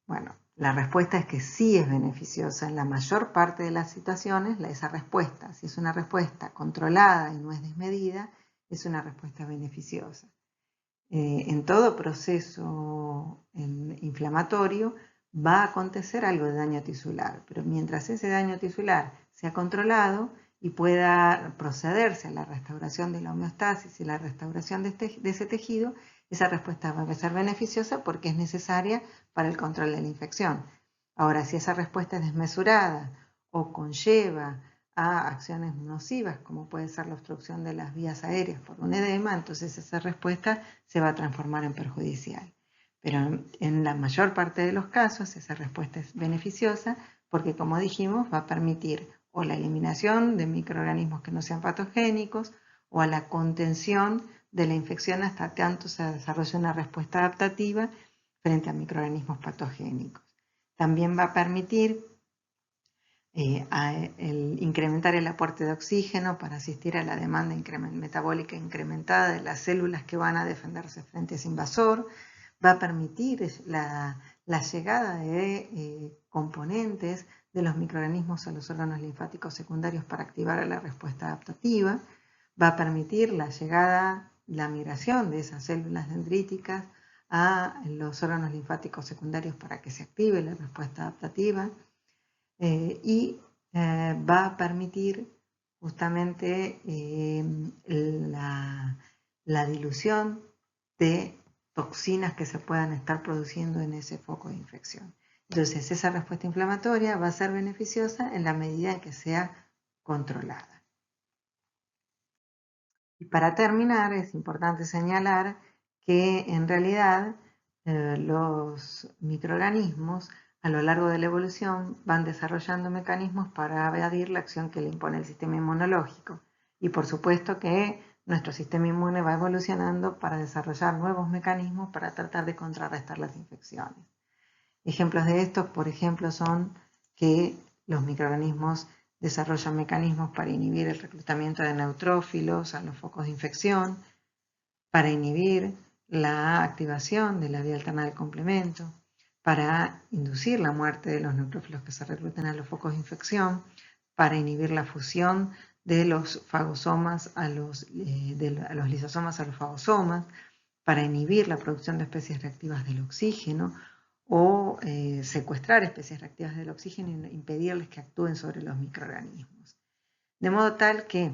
S1: Bueno, la respuesta es que sí es beneficiosa en la mayor parte de las situaciones. Esa respuesta, si es una respuesta controlada y no es desmedida, es una respuesta beneficiosa. En todo proceso inflamatorio va a acontecer algo de daño tisular, pero mientras ese daño tisular sea controlado y pueda procederse a la restauración de la homeostasis y la restauración de ese tejido, esa respuesta va a ser beneficiosa porque es necesaria para el control de la infección. Ahora, si esa respuesta es desmesurada o conlleva a acciones nocivas, como puede ser la obstrucción de las vías aéreas por un edema, entonces esa respuesta se va a transformar en perjudicial. Pero en la mayor parte de los casos esa respuesta es beneficiosa porque, como dijimos, va a permitir o la eliminación de microorganismos que no sean patogénicos o a la contención de la infección hasta tanto se desarrolle una respuesta adaptativa frente a microorganismos patogénicos. También va a permitir incrementar el aporte de oxígeno para asistir a la demanda metabólica incrementada de las células que van a defenderse frente a ese invasor. Va a permitir la llegada de componentes de los microorganismos a los órganos linfáticos secundarios para activar la respuesta adaptativa. Va a permitir la migración de esas células dendríticas a los órganos linfáticos secundarios para que se active la respuesta adaptativa. Va a permitir justamente la dilución de toxinas que se puedan estar produciendo en ese foco de infección. Entonces, esa respuesta inflamatoria va a ser beneficiosa en la medida en que sea controlada. Y para terminar, es importante señalar que en realidad los microorganismos a lo largo de la evolución van desarrollando mecanismos para evadir la acción que le impone el sistema inmunológico. Y por supuesto que nuestro sistema inmune va evolucionando para desarrollar nuevos mecanismos para tratar de contrarrestar las infecciones. Ejemplos de estos, por ejemplo, son que los microorganismos desarrollan mecanismos para inhibir el reclutamiento de neutrófilos a los focos de infección, para inhibir la activación de la vía alterna del complemento, para inducir la muerte de los neutrófilos que se recluten a los focos de infección, para inhibir la fusión de los fagosomas a los lisosomas a los fagosomas, para inhibir la producción de especies reactivas del oxígeno o secuestrar especies reactivas del oxígeno e impedirles que actúen sobre los microorganismos. De modo tal que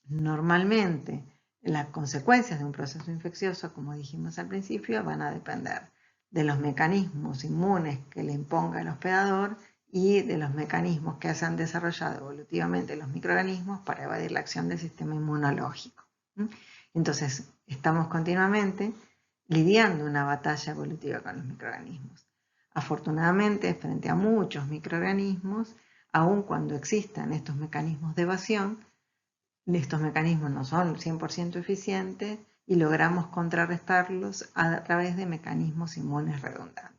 S1: normalmente las consecuencias de un proceso infeccioso, como dijimos al principio, van a depender de los mecanismos inmunes que le imponga el hospedador y de los mecanismos que se han desarrollado evolutivamente los microorganismos para evadir la acción del sistema inmunológico. Entonces, estamos continuamente lidiando una batalla evolutiva con los microorganismos. Afortunadamente, frente a muchos microorganismos, aun cuando existan estos mecanismos de evasión, estos mecanismos no son 100% eficientes y logramos contrarrestarlos a través de mecanismos inmunes redundantes.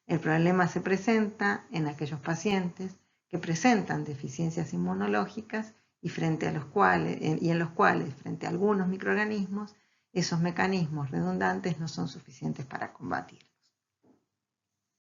S1: El problema se presenta en aquellos pacientes que presentan deficiencias inmunológicas y en los cuales, frente a algunos microorganismos, esos mecanismos redundantes no son suficientes para combatirlos.